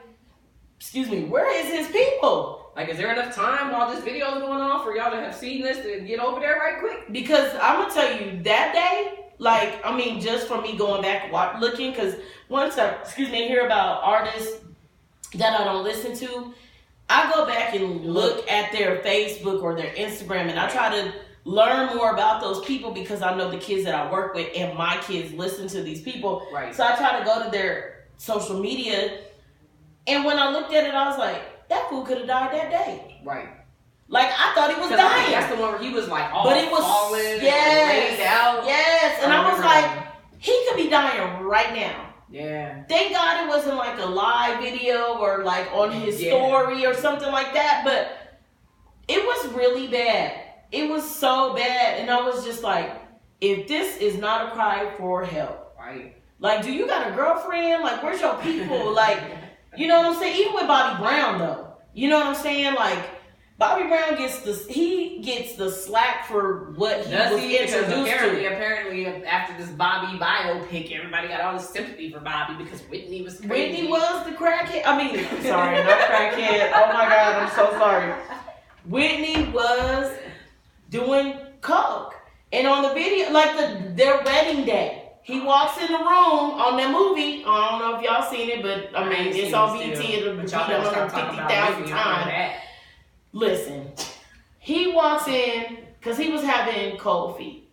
excuse me, where is his people? Like, is there enough time while this video is going on for y'all to have seen this and get over there right quick? Because I'm going to tell you, that day, like, I mean, just from me going back looking, because once I, hear about artists that I don't listen to, I go back and look at their Facebook or their Instagram, and I try to learn more about those people because I know the kids that I work with and my kids listen to these people. Right. So I try to go to their social media, and when I looked at it, I was like, that fool could have died that day. Right. Like, I thought he was 'Cause I think dying. that's the one where he was like all But it was falling and yes, laid out. yes, and I I was remember like, that. he could be dying right now. Yeah. Thank God it wasn't like a live video or like on his Yeah. story or something like that. But it was really bad. It was so bad, and I was just like, if this is not a cry for help, Right. like, do you got a girlfriend? Like, where's your people? Like, you know what I'm saying? Even with Bobby Brown, though, you know what I'm saying? Like, Bobby Brown gets the slack for what he Does was he? Because introduced to. apparently, after this Bobby biopic, everybody got all this sympathy for Bobby because Whitney was crazy. Whitney was the crackhead. I mean, I'm sorry, not crackhead. Oh my God, I'm so sorry. Whitney was doing coke, and on the video, like their wedding day, he walks in the room on that movie. I don't know if y'all seen it, but I mean, it's on BT. It'll be But y'all better start talking about 150,000 Whitney times. that. Listen, he walks in because he was having cold feet.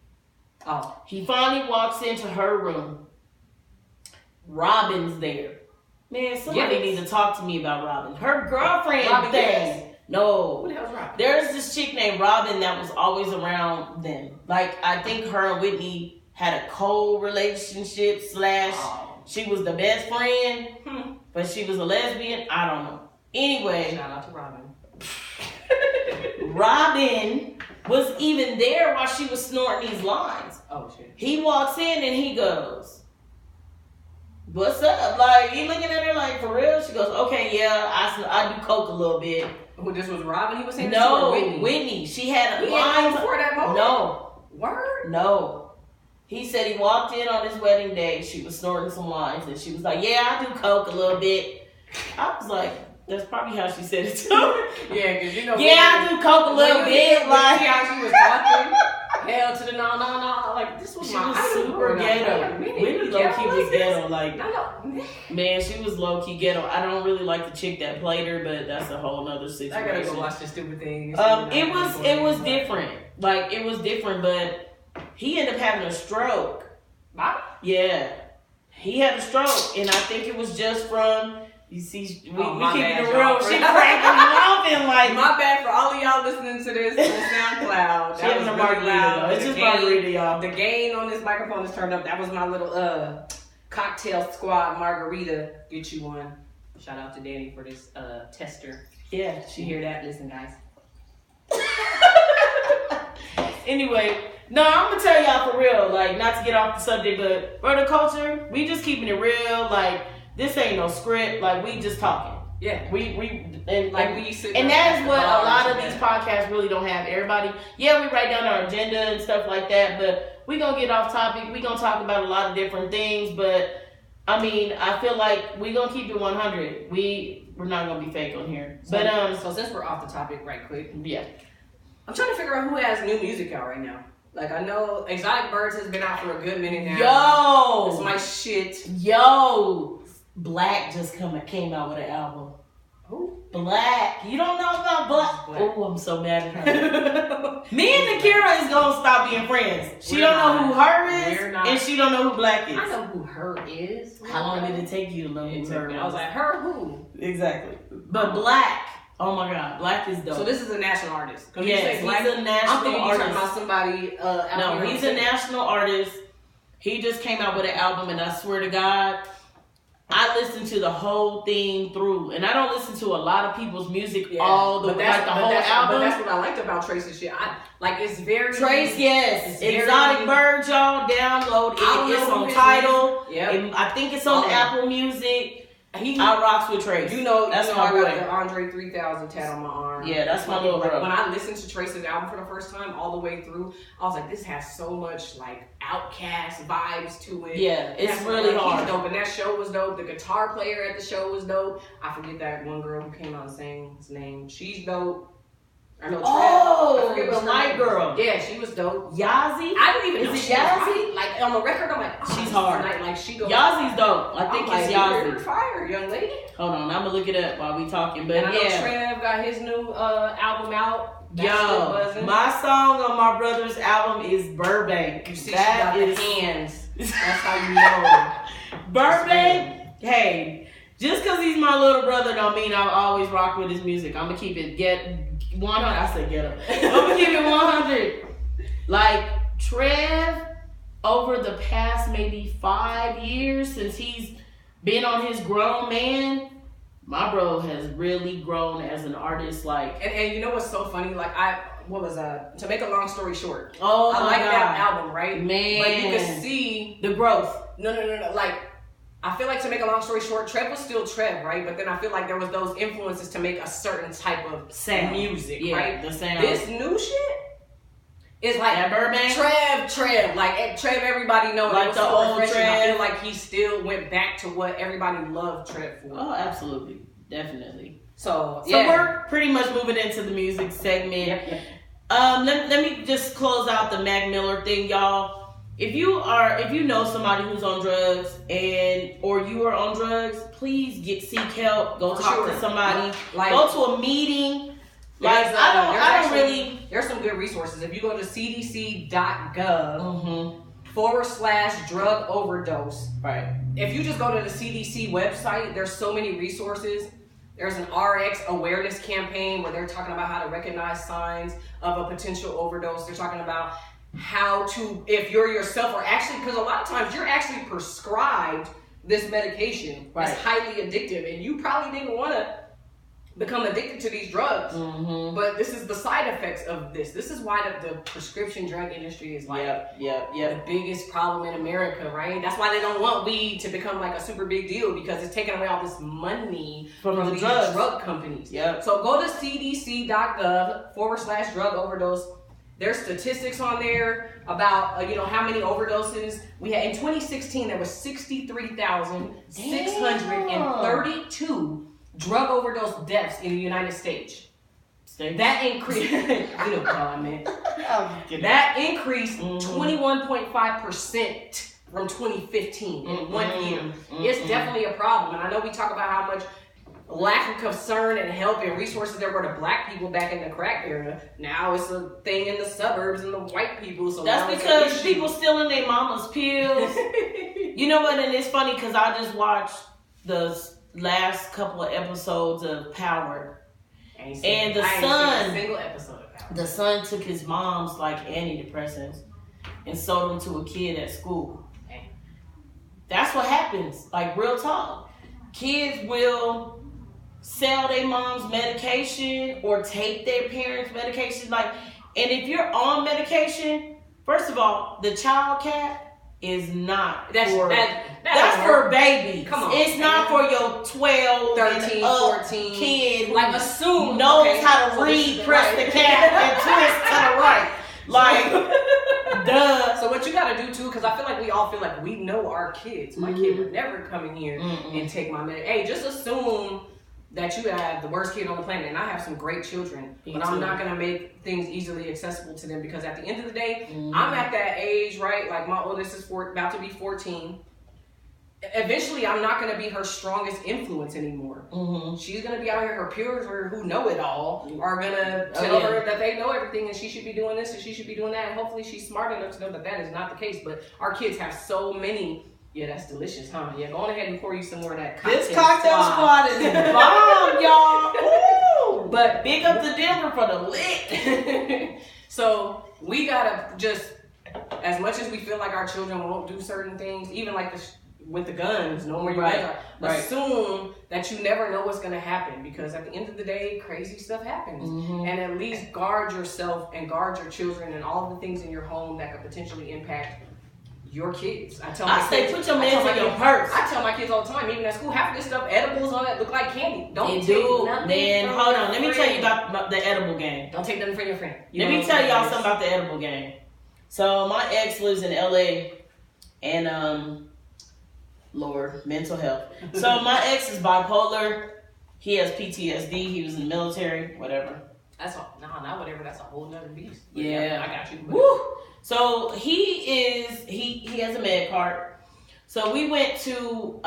Oh. He finally walks into her room. Robin's there. Man, somebody Yes. need to talk to me about Robin. Her girlfriend Robin thing. Yes. No. Who the hell's Robin? There's this chick named Robin that was always around them. Like, I think her and Whitney had a cold relationship / she was the best friend, but she was a lesbian. I don't know. Anyway. Shout out to Robin. Robin was even there while she was snorting these lines. Oh, shit. He walks in and he goes, "What's up?" Like, he looking at her like, "For real?" She goes, "Okay, yeah, I do coke a little bit." Who, this was Robin he was saying? No, Whitney. Whitney. She had He lines. ain't before that moment? No, Word? no. He said he walked in on his wedding day. She was snorting some lines, and she was like, "Yeah, I do coke a little bit." I was like, that's probably how she said it too. Yeah, because you know. Yeah, I do coke a little bit. Like, see how she was talking. Hell to the no. Like, this was she my was idol super growing up. ghetto. Wait a minute, Whitney you low ghetto key like was this? ghetto. Like, No. man, she was low key ghetto. I don't really like the chick that played her, but that's a whole nother situation. I gotta go watch this stupid thing. It was different. Like, it was different, but he ended up having a stroke. Bobby? Yeah, he had a stroke, and I think it was just from. You see, we keeping bad, it y'all. real. She cracking laughing like. My bad for all of y'all listening to this on SoundCloud. She That having was a really margarita loud. though. It's The just gain- margarita, y'all. The gain on this microphone is turned up. That was my little cocktail squad margarita. Get you one. Shout out to Danny for this tester. Yeah, You hear that? Listen, guys. Anyway, no, I'm gonna tell y'all for real, like, not to get off the subject, but for the culture, we just keeping it real. Like, this ain't no script. Like, we just talking. Yeah. We and Like we sit and down that at is the what a bar lot and of these shit. podcasts really don't have. Everybody, yeah, we write down our agenda and stuff like that, but we gonna get off topic. We gonna talk about a lot of different things, but I mean, I feel like we gonna keep it 100. We're not gonna be fake on here, but So since we're off the topic, right quick, yeah. I'm trying to figure out who has new music out right now. Like, I know Exotic Birds has been out for a good minute now. Yo, It's my shit. Yo, Black just came out with an album. Who? Black. You don't know about Black? Black. Oh, I'm so mad at her. Me and Nakira is gonna stop being friends. She We're don't know who not. her is, We're not. and she don't know who Black is. I know who her is. How long did it take you to know who her I was like, her who? exactly. But Black, oh my God, Black is dope. So this is a national artist. 'Cause you Yes, say he's Black, a national I'm thinking you're talking artist. about somebody. Out No, here he's on a the- national artist. He just came out with an album, and I swear to God, I listened to the whole thing through, and I don't listen to a lot of people's music all the but way, that's, like the but whole that's, album. But that's what I liked about Trace's shit. It's very Trace, yes, it's very- Exotic Bird, y'all download I don't it. It's know who on his Tidal. Yep. And I think it's on Oh. Apple Music. He, I rocks with Trace. you know, that's I my got boy. the Andre 3000 tat on my arm. Yeah, that's my little bro. When I listened to Trace's album for the first time, all the way through, I was like, this has so much like Outkast vibes to it. Yeah, it's That's really like, hard. He's dope, and that show was dope. The guitar player at the show was dope. I forget that one girl who came out and sang his name. She's dope. I know. Oh, I forget what the her white name girl. was. Yeah, she was dope. Yazi? I didn't even know Is it she was Yazzie? white. Like on the record, I'm like, oh, She's this is hard. Like she goes. Yazi's dope. I think I'm it's like, you're Yazzie. fire, young lady. Hold on, I'm gonna look it up while we talking. But And I know yeah, Trev got his new album out. That's still yo, buzzing. my song on my brother's album is Burbank. You see, That she got is the hands. That's how you know. Burbank. Hey, just because he's my little brother don't mean I'll always rock with his music. I'm gonna keep it 100. I said get up. I'm gonna keep it 100. Like Trev, over the past maybe 5 years since he's been on his grown man, my bro has really grown as an artist. Like, And you know what's so funny? Like to make a long story short, oh I my like God. that album, right? Man. But you can see The growth. no. Like, I feel like to make a long story short, Trev was still Trev, right? But then I feel like there was those influences to make a certain type of Sound. music, Yeah, right? the sound. This new shit is like That Burbank? Trev. Like Trev, everybody know. Like It was the so old refreshing. I Trev. feel like he still went back to what everybody loved Trev for. Oh, absolutely. Definitely. So So we're pretty much moving into the music segment. Yep. Let me just close out the Mac Miller thing, y'all. If you know somebody who's on drugs or you are on drugs, please seek help. Go For talk sure. to somebody. Like, Go to a meeting. Like there's, I don't actually- really. There's some good resources. If you go to cdc.gov /drug overdose. Right. If you just go to the CDC website, there's so many resources. There's an RX awareness campaign where they're talking about how to recognize signs of a potential overdose. They're talking about how to, if you're yourself, or actually, because a lot of times you're actually prescribed this medication that's highly addictive, and you probably didn't want to become addicted to these drugs. But this is the side effects of this. This is why the prescription drug industry is like the biggest problem in America, right? That's why they don't want weed to become like a super big deal, because it's taking away all this money from these drug companies. So go to cdc.gov /drug overdose. There's statistics on there about how many overdoses we had in 2016. There was 63,632 drug overdose deaths in the United States. That increased, that increased 21.5% from 2015 in 1 year. It's definitely a problem. And I know we talk about how much lack of concern and help and resources there were to black people back in the crack era. Now it's a thing in the suburbs and the white people. So that's because people stealing their mama's pills. You know what? And it's funny because I just watched the last couple of episodes of Power, and the son took his mom's like antidepressants and sold them to a kid at school. That's what happens. Like, real talk, kids will sell their mom's medication or take their parents' medication. Like, and if you're on medication, first of all, the child cap is not that's for babies. Come on. It's not for your 12, 13, 14 kid who like assume knows how to read, press the cap and twist to the right. Like, duh. So what you gotta do too, because I feel like we all feel like we know our kids. My kid would never come in here and take my medication. Hey, just assume that you have the worst kid on the planet, and I have some great children, but I'm not gonna make things easily accessible to them, because at the end of the day, I'm at that age, right? Like, my oldest is about to be 14. Eventually, I'm not gonna be her strongest influence anymore. She's gonna be out here, her peers who know it all are gonna tell her that they know everything and she should be doing this and she should be doing that, and hopefully she's smart enough to know that that is not the case. But our kids have so many. Yeah, that's delicious, huh? Yeah, go on ahead and pour you some more of that cocktail. This cocktail squad is bomb, y'all. Ooh. But big up to Denver for the lick. So we gotta just, as much as we feel like our children won't do certain things, even like with the guns, know where you guys are. Assume that you never know what's gonna happen, because at the end of the day, crazy stuff happens. And at least guard yourself and guard your children and all the things in your home that could potentially impact your kids. I say put your meds in your purse. I tell my kids all the time, even at school, half of this stuff, edibles on it, look like candy. Don't take nothing. Man, hold on. Let me tell you about the edible game. Don't take nothing from your friend. Let me tell y'all something about the edible game. So my ex lives in LA, and Lord, mental health. So my ex is bipolar. He has PTSD. He was in the military. Whatever. That's all. No, not whatever. That's a whole nother beast. But yeah, I got you. Woo. So he has a med card. So we went to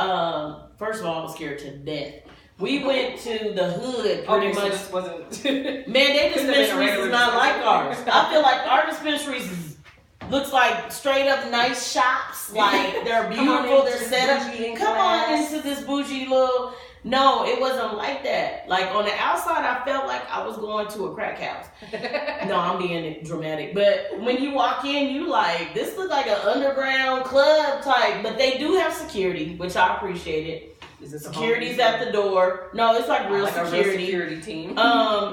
first of all, I was scared to death. We went to the hood pretty much. So this wasn't man, their dispensaries is not like ours. I feel like our dispensaries looks like straight up nice shops. Like, they're beautiful, they're set up. Come on into this bougie little. No, it wasn't like that. Like, on the outside, I felt like I was going to a crack house. No, I'm being dramatic. But when you walk in, you like, this looks like an underground club type. But they do have security, which I appreciate it. Is it Security's at the door. No, it's like real security. A real security team.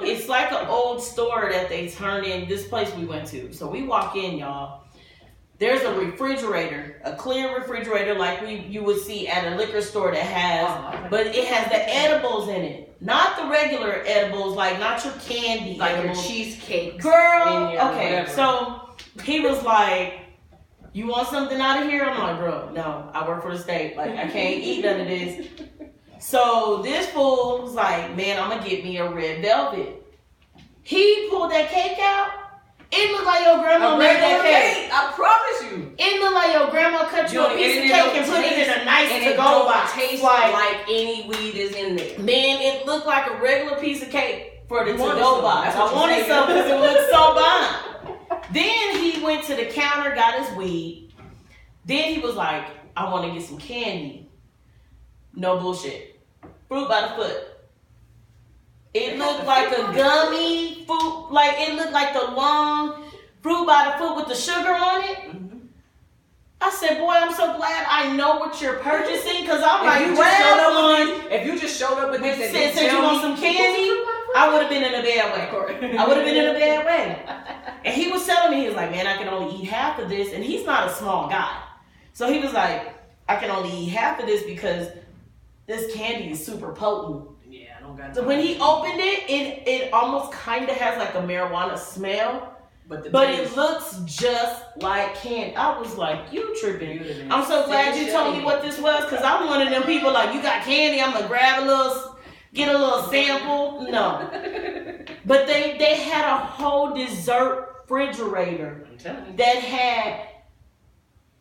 It's like an old store that they turned in. This place we went to. So we walk in, y'all. There's a refrigerator, a clear refrigerator like you would see at a liquor store that has, but it has the edibles in it. Not the regular edibles, like not your candy like edibles. Your cheesecake. Girl, okay, so he was like, you want something out of here? I'm like, bro, no, I work for the state. Like, I can't eat none of this. So this fool was like, man, I'm going to get me a red velvet. He pulled that cake out. It looked like your grandma made that cake. I promise you. It looked like your grandma cut you a piece of cake and put it in a nice to-go box. It tastes like any weed is in there. Man, it looked like a regular piece of cake for the to-go box. I wanted some because it looked so bomb. Then he went to the counter, got his weed. Then he was like, I want to get some candy. No bullshit. Fruit by the foot. It looked like a gummy fruit, like it looked like the long fruit by the foot with the sugar on it. Mm-hmm. I said, boy, I'm so glad I know what you're purchasing, because I'm like, if you just showed up with this and said you want some candy, I would have been in a bad way. I would have been in a bad way. And he was telling me, he was like, man, I can only eat half of this. And he's not a small guy. So he was like, I can only eat half of this because this candy is super potent. Yeah, I don't got So when he opened it, it almost kind of has like a marijuana smell. But it looks just like candy. I was like, you tripping. I'm so glad you told me what this was, because I'm one of them people like, you got candy, I'm going to grab get a little sample. No. But they had a whole dessert refrigerator that had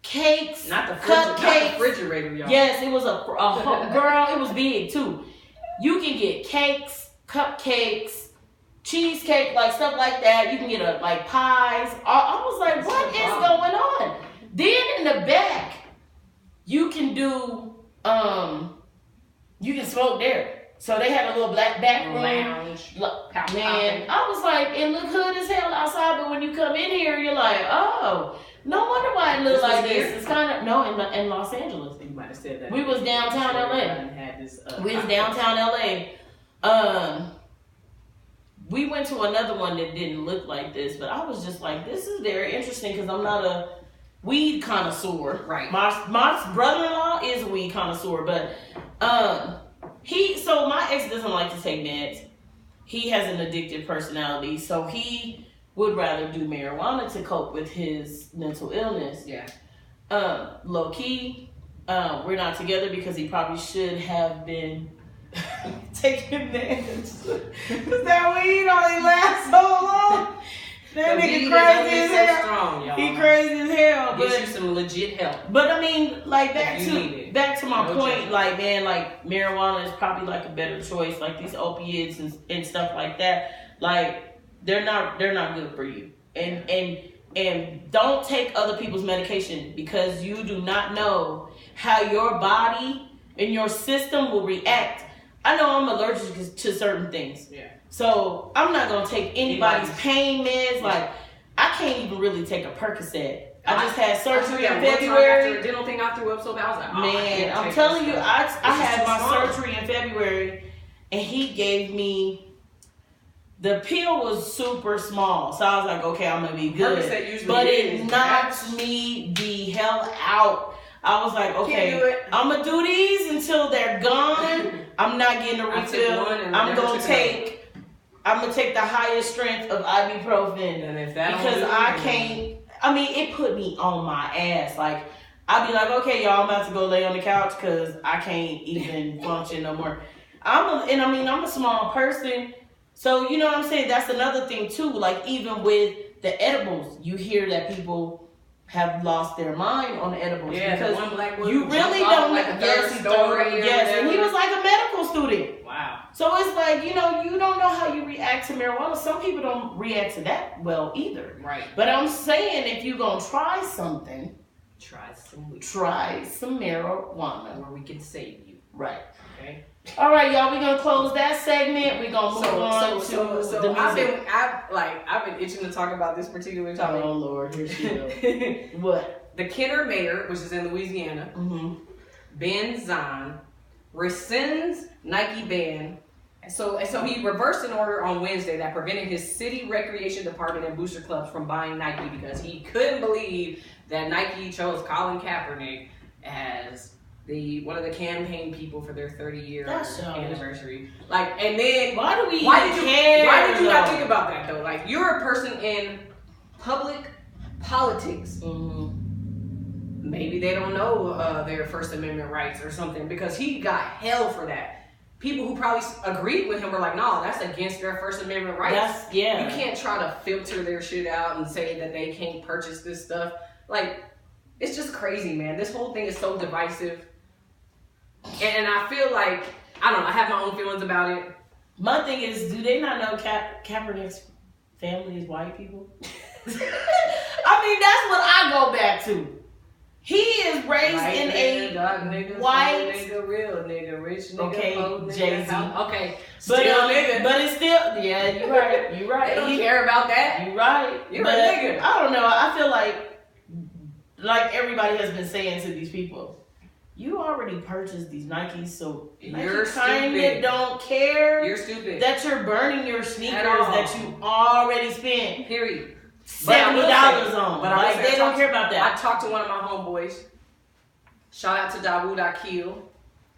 cakes, not the cupcakes. Refrigerator, y'all. Yes, it was a whole, girl, it was big too. You can get cakes, cupcakes, cheesecake, like stuff like that. You can get like pies. I was like, what is going on? Then in the back, you can do you can smoke there. So they had a little black back room. Lounge. Man, I was like, it looked hood as hell outside, but when you come in here, you're like, oh, no wonder why it looks like this. It's kind of in Los Angeles. You might have said that. We was downtown LA. We was downtown LA. We went to another one that didn't look like this, but I was just like, this is very interesting, because I'm not a weed connoisseur. Right. My brother-in-law is a weed connoisseur, but so my ex doesn't like to take meds. He has an addictive personality, so he would rather do marijuana to cope with his mental illness. Yeah. Low key, we're not together because he probably should have been taking meds. Cause that weed only lasts so long. That nigga crazy as hell. Strong, y'all. He crazy as hell. Get you some legit help. But I mean, like back to my point, judgment. like man, like marijuana is probably like a better choice. Like these opiates and stuff like that. Like they're not good for you. And don't take other people's medication, because you do not know how your body and your system will react. I know I'm allergic to certain things. Yeah. So I'm not gonna take anybody's pain meds. Like I can't even really take a Percocet. I just had surgery in February. After a dental thing I threw up so bad, I was like, oh, man, I'm telling you, I had my surgery in February, and he gave me. The pill was super small, so I was like, okay, I'm gonna be good. But it knocked me the hell out. I was like, okay, I'm gonna do these until they're gone. I'm not getting a refill. I'm gonna take the highest strength of ibuprofen, and if that because I can't. I mean, it put me on my ass. Like I'd be like, okay, y'all, I'm about to go lay on the couch because I can't even function no more. I'm a small person. So, you know what I'm saying? That's another thing, too. Like, even with the edibles, you hear that people have lost their mind on the edibles. Yeah, because one black you really don't like know. Yes, and he was like a medical student. Wow. So it's like, you don't know how you react to marijuana. Some people don't react to that well either. Right. But I'm saying, if you're going to try something, try some marijuana. Where we can save you. Right. Okay. All right, y'all. We're gonna close that segment. We're gonna move on to the music. I've been itching to talk about this particular topic. Oh Lord, here she goes. What? The Kenner mayor, which is in Louisiana, Ben Zahn, rescinds Nike ban. So he reversed an order on Wednesday that prevented his city recreation department and booster clubs from buying Nike because he couldn't believe that Nike chose Colin Kaepernick as one of the campaign people for their 30-year anniversary. Like, and then why did you not think about that though? Like, you're a person in public politics. Maybe they don't know their First Amendment rights or something, because he got hell for that. People who probably agreed with him were like, no, that's against their First Amendment rights. You can't try to filter their shit out and say that they can't purchase this stuff. Like, it's just crazy, man. This whole thing is so divisive. And I feel like, I don't know, I have my own feelings about it. My thing is, do they not know Kaepernick's family is white people? I mean, that's what I go back to. He is raised White in nigga, a dark nigga, white- nigga, real nigga, rich nigga, Okay, poor nigga, Jay-Z. Okay, but still nigga. but it's still you right. You They right. don't care about that. You right. You're but a nigga. I don't know. I feel like everybody has been saying to these people, you already purchased these Nikes, so You're Nike kind stupid. of don't care You're stupid. that you're burning your sneakers At all. that you already spent Period. $70 on. But I Like, will they say, don't care about that. I talked to one of my homeboys. Shout out to Dawood Akil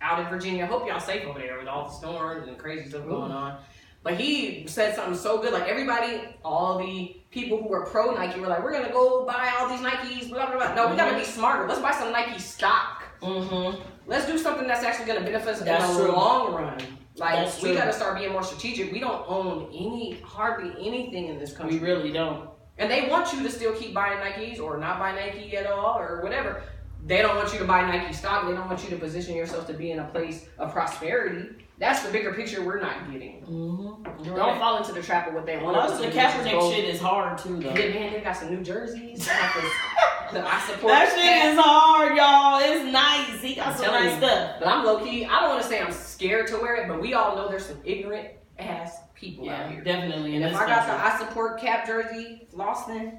out in Virginia. Hope y'all safe over there with all the storms and crazy stuff going on. But he said something so good. Like everybody, all the people who were pro Nike were like, we're gonna go buy all these Nikes, blah blah blah. No, we gotta be smarter. Let's buy some Nike stock. Mm-hmm. Let's do something that's actually gonna benefit us That's in the true. long run. Like That's we true. gotta start being more strategic. We don't own hardly anything in this country. We really don't. And they want you to still keep buying Nikes or not buy Nike at all or whatever. They don't want you to buy Nike stock. They don't want you to position yourself to be in a place of prosperity. That's the bigger picture we're not getting. Mm-hmm. Don't fall into the trap of what they want. Well, us the to do, which is Kaepernick go- shit is hard too, though. Yeah, man, they got some new jerseys. They got this- I support That shit is hard, y'all. It's nice. He got I'm some telling nice you. stuff. But I'm low key. I don't want to say I'm scared to wear it, but we all know there's some ignorant ass people out Yeah, here. definitely. And in if this I got the country. I support cap jersey, Lawson,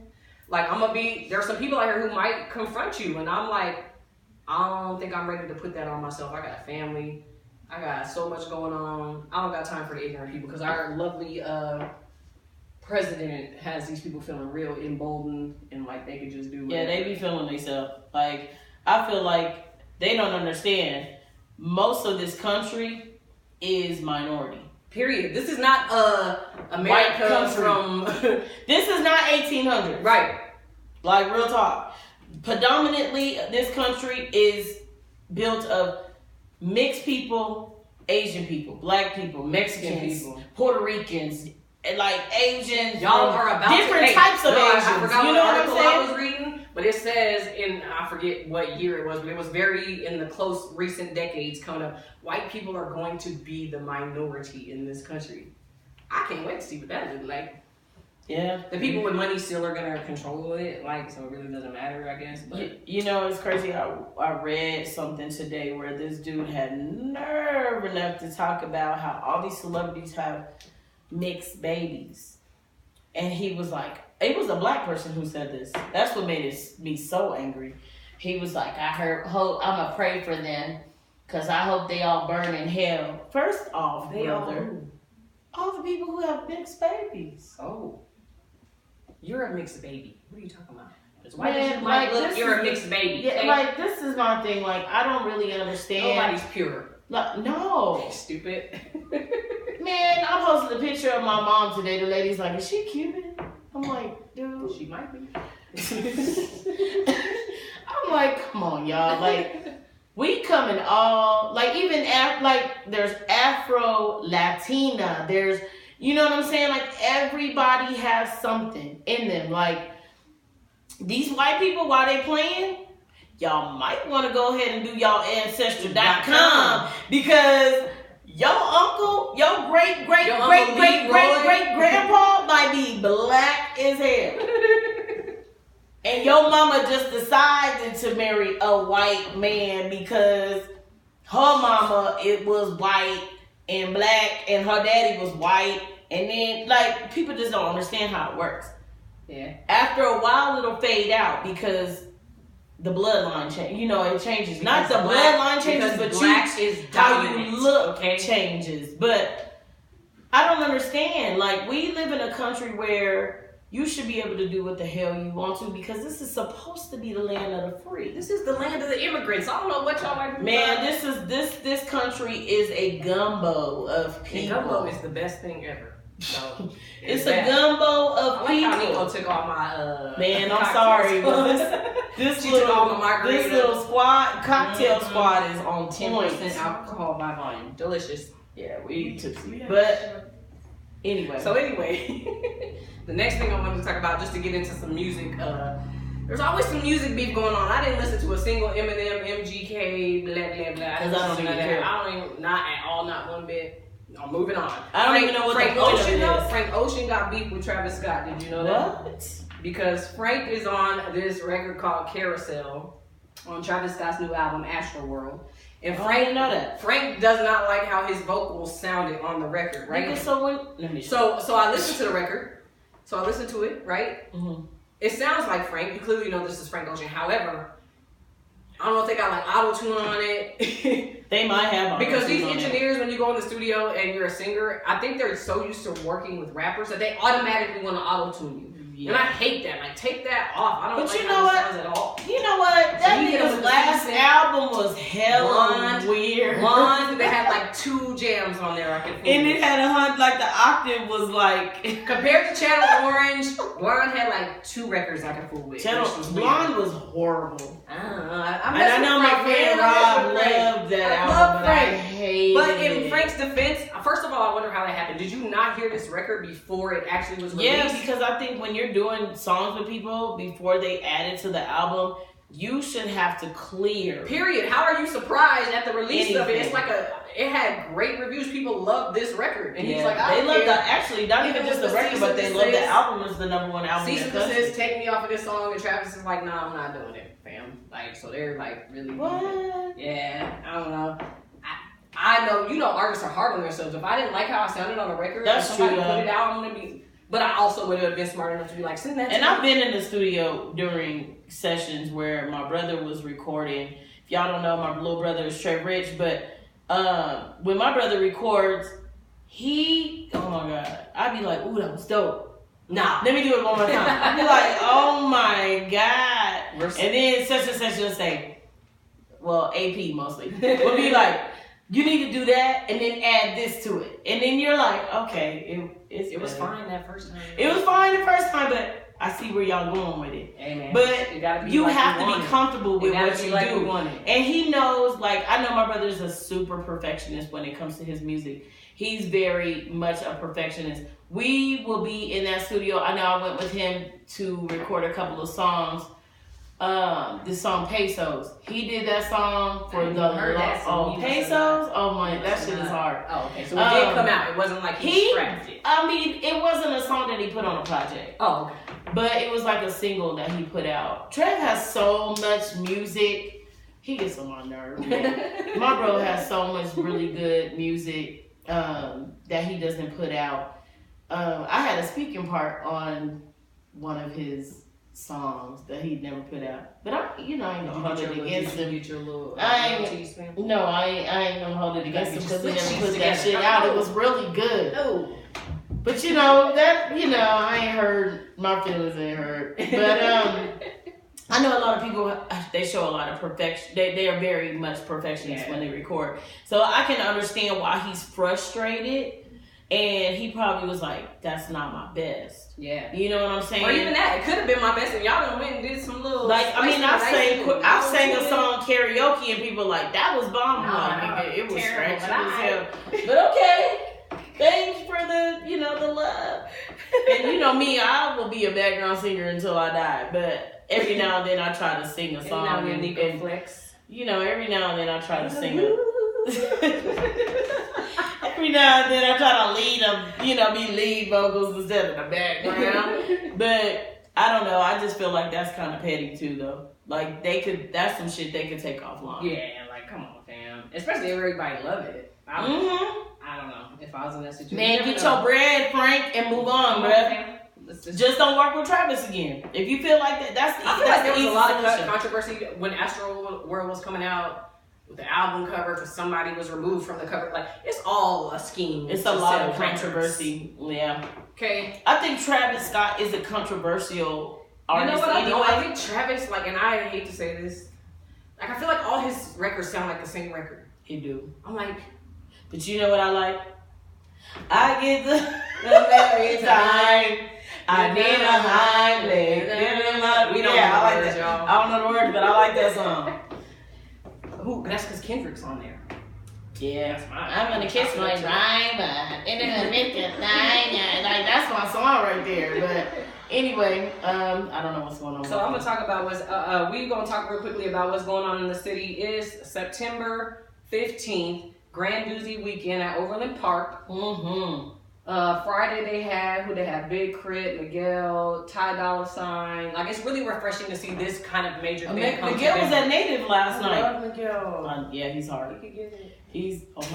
like I'm gonna be. There's some people out here who might confront you, and I'm like, I don't think I'm ready to put that on myself. I got a family. I got so much going on. I don't got time for the ignorant people because our lovely president has these people feeling real emboldened and like they could just do Yeah, whatever. they be feeling themselves. Like, I feel like they don't understand. Most of this country is minority. Period. This is not America country. from This is not 1800s. right. Like, real talk. Predominantly, this country is built of mixed people, Asian people, black people, Mexican Mexicans, people. Puerto Ricans, and like Asians. Y'all from are about different to, types of no, Asians. I forgot You know what I'm article I saying? was reading, but it says in I forget what year it was, but it was very in the close recent decades coming up. White people are going to be the minority in this country. I can't wait to see what that looks like. Yeah. The people with money still are gonna control it, like so it really doesn't matter, I guess. But You know, it's crazy. I read something today where this dude had nerve enough to talk about how all these celebrities have mixed babies. And he was like, it was a black person who said this. That's what made me so angry. He was like, I'm going to pray for them because I hope they all burn in hell. First off, brother, all the people who have mixed babies. Oh, you're a mixed baby. What are you talking about? As Man, white as you might like, look, this you're a is- mixed baby. Yeah, okay? like, this is my thing. Like, I don't really understand. Nobody's pure. Like, no. Stupid. Man, I posted a picture of my mom today. The lady's like, is she Cuban? I'm like, dude. She might be. I'm like, come on, y'all. Like, we come in all, like, even, like, there's Afro, Latina, there's, you know what I'm saying? Like, everybody has something in them. Like, these white people, while they playing, y'all might want to go ahead and do y'all ancestry.com because your uncle, your great grandpa might be black as hell. And your mama just decided to marry a white man because her mama, it was white and black and her daddy was white. And then, like, people just don't understand how it works. Yeah. After a while, it'll fade out because the bloodline change. You know, it changes. Not the bloodline changes, but black is how dominant, you look okay? changes. But I don't understand. Like, we live in a country where you should be able to do what the hell you want to because this is supposed to be the land of the free. This is the land of the immigrants. I don't know what y'all like. Man, this country is a gumbo of people. Gumbo is the best thing ever. So It's that. a gumbo of I like how people. Nico took all my Man, I'm cocktails. sorry, but this She took all my little margarita. this little cocktail squad is on 10% point. alcohol by volume. Delicious. Yeah, we tipsy. But anyway, So anyway, the next thing I wanted to talk about, just to get into some music, there's always some music beef going on. I didn't listen to a single Eminem, MGK, blah blah blah. 'Cause I don't even care. I don't even, not at all, not one bit. I'm moving on. I don't even know what Frank the point of Ocean, it though, is. Frank Ocean got beef with Travis Scott. Did you know that? what? Because Frank is on this record called Carousel, on Travis Scott's new album, Astroworld. And I Frank didn't know that. Frank does not like how his vocals sounded on the record, right? Nigga, so when let me So I listened to the record. So I listened to it, right? Mhm. It sounds like Frank. You clearly know this is Frank Ocean. However, I don't know if they got like auto tune on it. They might have Because these auto-tune on it. engineers, when you go in the studio and you're a singer, I think they're so used to working with rappers that they automatically want to auto tune you. Yeah. And I hate that. Like, take that off. I don't But like you how know it what? sounds at all. You know what? That you hit him nigga's with last the beat. album was hella Blonde. weird. One, they had like 2 jams on there. I can fool And with. it had a hunt like the octave was like Compared to Channel Orange, Blonde had like 2 records I could fool with. Channel which was weird. Blonde was horrible. I don't know. I'm And I know my messing with friend Frank, man. I'm Rob messing with Frank. loved that I album, love but I Frank. hated But in it. Frank's defense, first of all, I wonder how that happened. Did you not hear this record before it actually was released? Yeah, because I think when you're doing songs with people before they add it to the album, you should have to clear. Period. How are you surprised at the release of it? Anything. It's like it had great reviews. People love this record, and he's Yeah. like, I they don't love care. the actually not Even even just with the the record, cease but and they love the desist. album is the #1 album. Cease in and the country. desist, take me off of this song, and Travis is like, nah, I'm not doing it, fam. Like, so they're like really. What? Yeah, I don't know. I know, you know, artists are hard on themselves. If I didn't like how I sounded on a record, That's and somebody true, put though. it out, I'm gonna be. But I also would have been smart enough to be like, send that. And to I've me. been in the studio during sessions where my brother was recording. If y'all don't know, my little brother is Trey Rich, but when my brother records, oh my God, I'd be like, ooh, that was dope. Nah. Let me do it one more time. I'd be like, oh my God. We're- And then such and such will say, well, AP mostly, will be like, you need to do that and then add this to it. And then you're like, okay, It was better. fine that first time. It was fine the first time, but I see where y'all going with it. Hey, man. But you, gotta be you like have to want be it. comfortable with gotta what be you like do. you want it. And he knows, like, I know my brother's a super perfectionist when it comes to his music. He's very much a perfectionist. We will be in that studio. I know I went with him to record a couple of songs. This song Pesos. He did that song for I the heard that song. Pesos. Oh my, that shit is hard. Oh, okay. So it did come out. It wasn't like he scrapped it. I mean, it wasn't a song that he put on a project. Oh, okay. But it was like a single that he put out. Trev has so much music. He gets on my nerves. Man. My bro has so much really good music that he doesn't put out. I had a speaking part on one of his songs that he never put out. But I ain't gonna hold it against him. Get your little I ain't- royalties, man? No, I ain't gonna hold it against him You because he gotta get never your put that split shit sheets out. It together. was really good. No. But I ain't heard, my feelings ain't hurt. But I know a lot of people, they show a lot of perfection. They are very much perfectionists when they record. So I can understand why he's frustrated. And he probably was like, that's not my best. Yeah. You know what I'm saying? Or even that. It could have been my best, and y'all done went and did some little. Like, I mean, I've sang a song. song karaoke, and people like, that was bomb. No, Like, no, nigga, it was terrible, scratchy but as hell. But okay. Thanks for the love. And me, I will be a background singer until I die. But every now and then I try to sing a song. Every now and then flex. Every now and then I try to sing every now and then I try to be lead vocals instead of the background. But I don't know. I just feel like that's kind of petty too, though. Like that's some shit they could take offline. Yeah, like come on, fam. Especially if everybody love it. I don't know if I was in that situation. Man, get your bread, Frank, and move on, bruh. Just don't work with Travis again. If you feel like that, I feel like there was a lot of solution. controversy when Astro World was coming out. The album cover because somebody was removed from the cover. Like, it's all a scheme. It's a lot of sell controversy. Yeah. Okay. I think Travis Scott is a controversial artist. You know what? Anyway. I think Travis, like, and I hate to say this, like, I feel like all his records sound like the same record. He do. I'm like, but you know what I like? I get the every time. I need a hind leg. We don't know I the like words, that. y'all. I don't know the words, but I like that song. Ooh, that's because Kendrick's on there. Yeah, That's mine. I'm gonna kiss my driver, and then gonna make it like that's my song right there. But anyway, I don't know what's going on. So I'm gonna talk about we gonna talk real quickly about what's going on in the city. It is September 15th, Grand Doozy Weekend at Overland Park. Friday they had Big Crit, Miguel, Ty Dolla $ign. Like, it's really refreshing to see this kind of major thing come Miguel was together. at Native last I night. love Miguel. Yeah, he's hard. He could get it.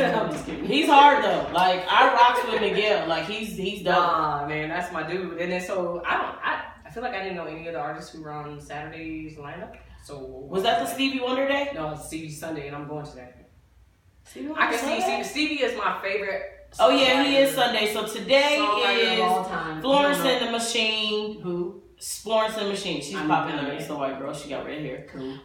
I'm just kidding. He's hard though. Like, I rocks with Miguel. Like, he's dope. Nah, man, that's my dude. And then so I feel like I didn't know any of the artists who were on Saturday's lineup. So Was that the Stevie Wonder day? No, it's Stevie Sunday, and I'm going to that. Stevie Wonder I can Sunday? see Stevie is my favorite. Oh yeah, he is songwriter. Sunday. So today Songwriter of all is time. Florence You don't know. and the Machine. Who? Florence and the Machine. She's I'm popular. done. It's the white girl. She got red hair. Cool.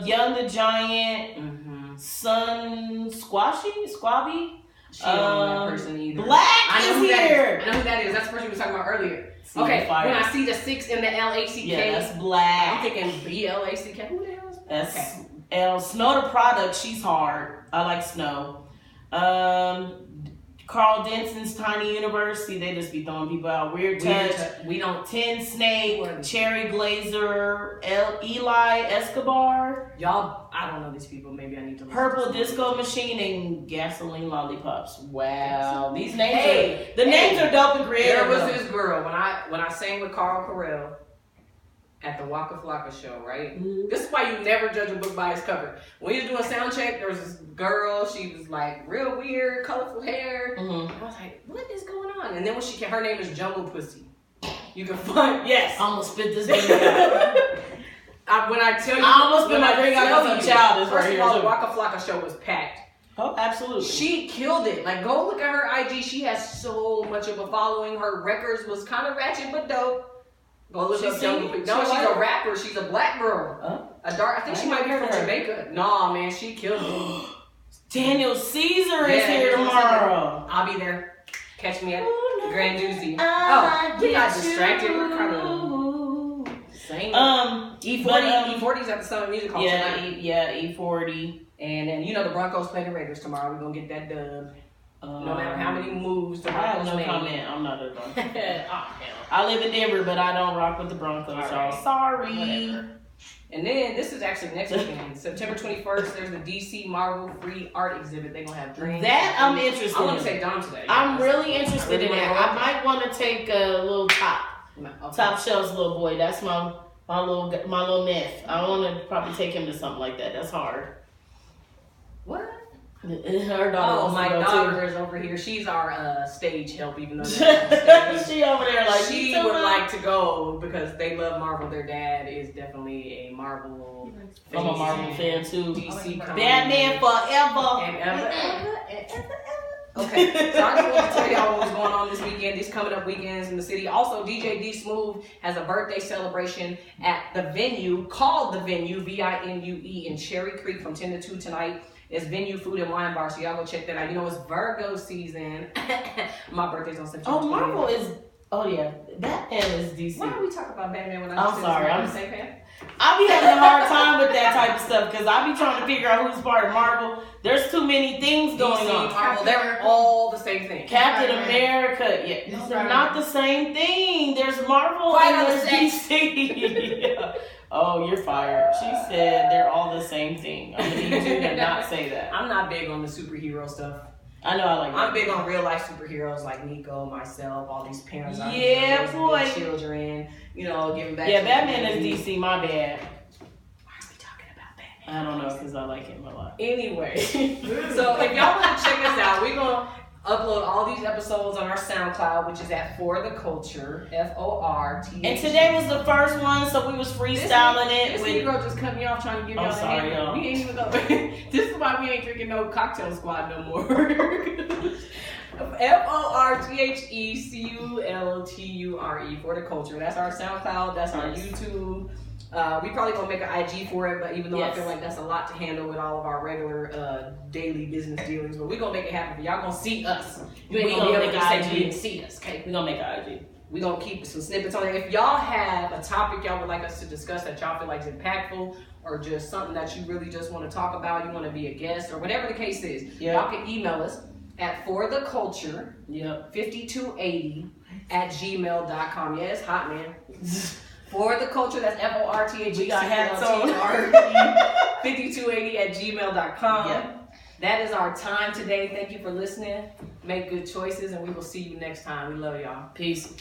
Young the Giant. Mm-hmm. Sun Squabby. She don't know that person either. Black I know is who that here. is. I know who that is. That's the person we were talking about earlier. See, Okay, fire. when I see the 6 in the LACK, Yeah, that's I'm Black. thinking BLACK. Who the hell is that? That's L. Snow the Product. She's hard. I like Snow. Carl Denson's Tiny University. They just be throwing people out. Weird Touch. We don't. Tin Snake. Cherry Glazer. Eli Escobar. Y'all, I don't know these people. Maybe I need to. Purple Disco Machine and Gasoline Lollipops. Wow, these names Hey, are the names are dope and creative. There was though. this girl when I sang with Carl Carell at the Waka Flocka show, right? Mhm. This is why you never judge a book by its cover. When you was doing sound check, there was this girl. She was like real weird, colorful hair. Mhm. I was like, what is going on? And then when her name is Jungle Pussy. You can find I'm gonna spit this thing out. when I tell you, I almost spit when my I drink out tell because you, I'm childish First right of all, here, the Waka Flocka show was packed. Oh, absolutely. She killed it. Like, go look at her IG. She has so much of a following. Her records was kind of ratchet but dope. Go look She's up Jungle singing? Pussy. No, She she's like- a rapper. She's a black girl. A dark. I think I she might be never from heard her. Jamaica. Nah, man, she killed it. Daniel Caesar is Yeah, here he's tomorrow. I'll be there. Catch me at Grand Doozy. I Oh, we got get distracted. We're kind you. of same. E40. E40's at the Summer Music Hall Yeah, tonight. E40. And then, you know, the Broncos play the Raiders tomorrow. We're going to get that dub. No matter how many moves the I have Broncos no made. comment. I'm not a Broncos fan. Oh, hell. I live in Denver, but I don't rock with the Broncos, All y'all. right. Sorry. Whatever. And then, this is actually next weekend. September 21st, there's the DC Marvel Free Art Exhibit. They're going to have drinks. That I'm interested I want in. to take Dom today. I'm really interested really in wanna that. go. I might want to take a little top Okay. shelves little boy. That's my little neph. I want to probably take him to something like that. That's hard. What? Her daughter Oh, wants my to go daughter is over here. She's our stage help, even though too. they're on stage. She over there like She would like to go because they love Marvel. Their dad is definitely a Marvel I'm a Marvel fan too. DC Batman forever. and ever. Okay, so I just want to tell y'all what's going on this weekend, these coming up weekends in the city. Also, DJ D Smooth has a birthday celebration at the venue, called The Venue, VINUE, in Cherry Creek from 10 to 2 tonight. It's Venue Food and Wine Bar, so y'all go check that out. You know, it's Virgo season. My birthday's on September 20th. Marvel is. Oh yeah, Batman is DC. Why are we talking about Batman when I'm just said sorry, it's I'm- the same fan? I be having a hard time with that type of stuff because I be trying to figure out who's part of Marvel. There's too many things going DC, on. Marvel, they're all the same thing. Captain America, yeah, they're not the same thing. There's Marvel Quite and on there's the DC. Yeah. Oh, you're fired. She said they're all the same thing. I'm gonna need you to not say that. I'm not big on the superhero stuff. I know I like that. I'm big on real life superheroes like Nico, myself, all these parents out Yeah, here raising boy. their children, you know, giving back. Yeah, to the Batman community. is DC. My bad. Why are we talking about Batman? I don't know because I like him a lot. Anyway, so if y'all want to check us out, we're gonna upload all these episodes on our SoundCloud, which is at For the Culture, FORT. And today was the first one, so we was freestyling This it with. Negro just cut me off trying to give I'm y'all the sorry, hand. y'all. We ain't even go. This is why we ain't drinking no cocktail squad no more. FORTHECULTURE For the Culture. That's our SoundCloud. That's our Yes. YouTube. We probably gonna make an IG for it, but even though I Yes. feel like that's a lot to handle with all of our regular daily business dealings, but we gonna make it happen. But y'all gonna see us. You ain't We gonna be gonna able to make say IG. you didn't see us. Okay. We're gonna make an IG. We're going to keep some snippets on there. If y'all have a topic y'all would like us to discuss that y'all feel like is impactful or just something that you really just want to talk about, you want to be a guest or whatever the case is, Yeah. y'all can email us at fortheculture5280 Yep. at gmail.com. Yeah, it's hot, man. For the culture, that's FORTHE. We got hats on. 5280 at gmail.com. Yep. that is our time today. Thank you for listening. Make good choices, and we will see you next time. We love y'all. Peace.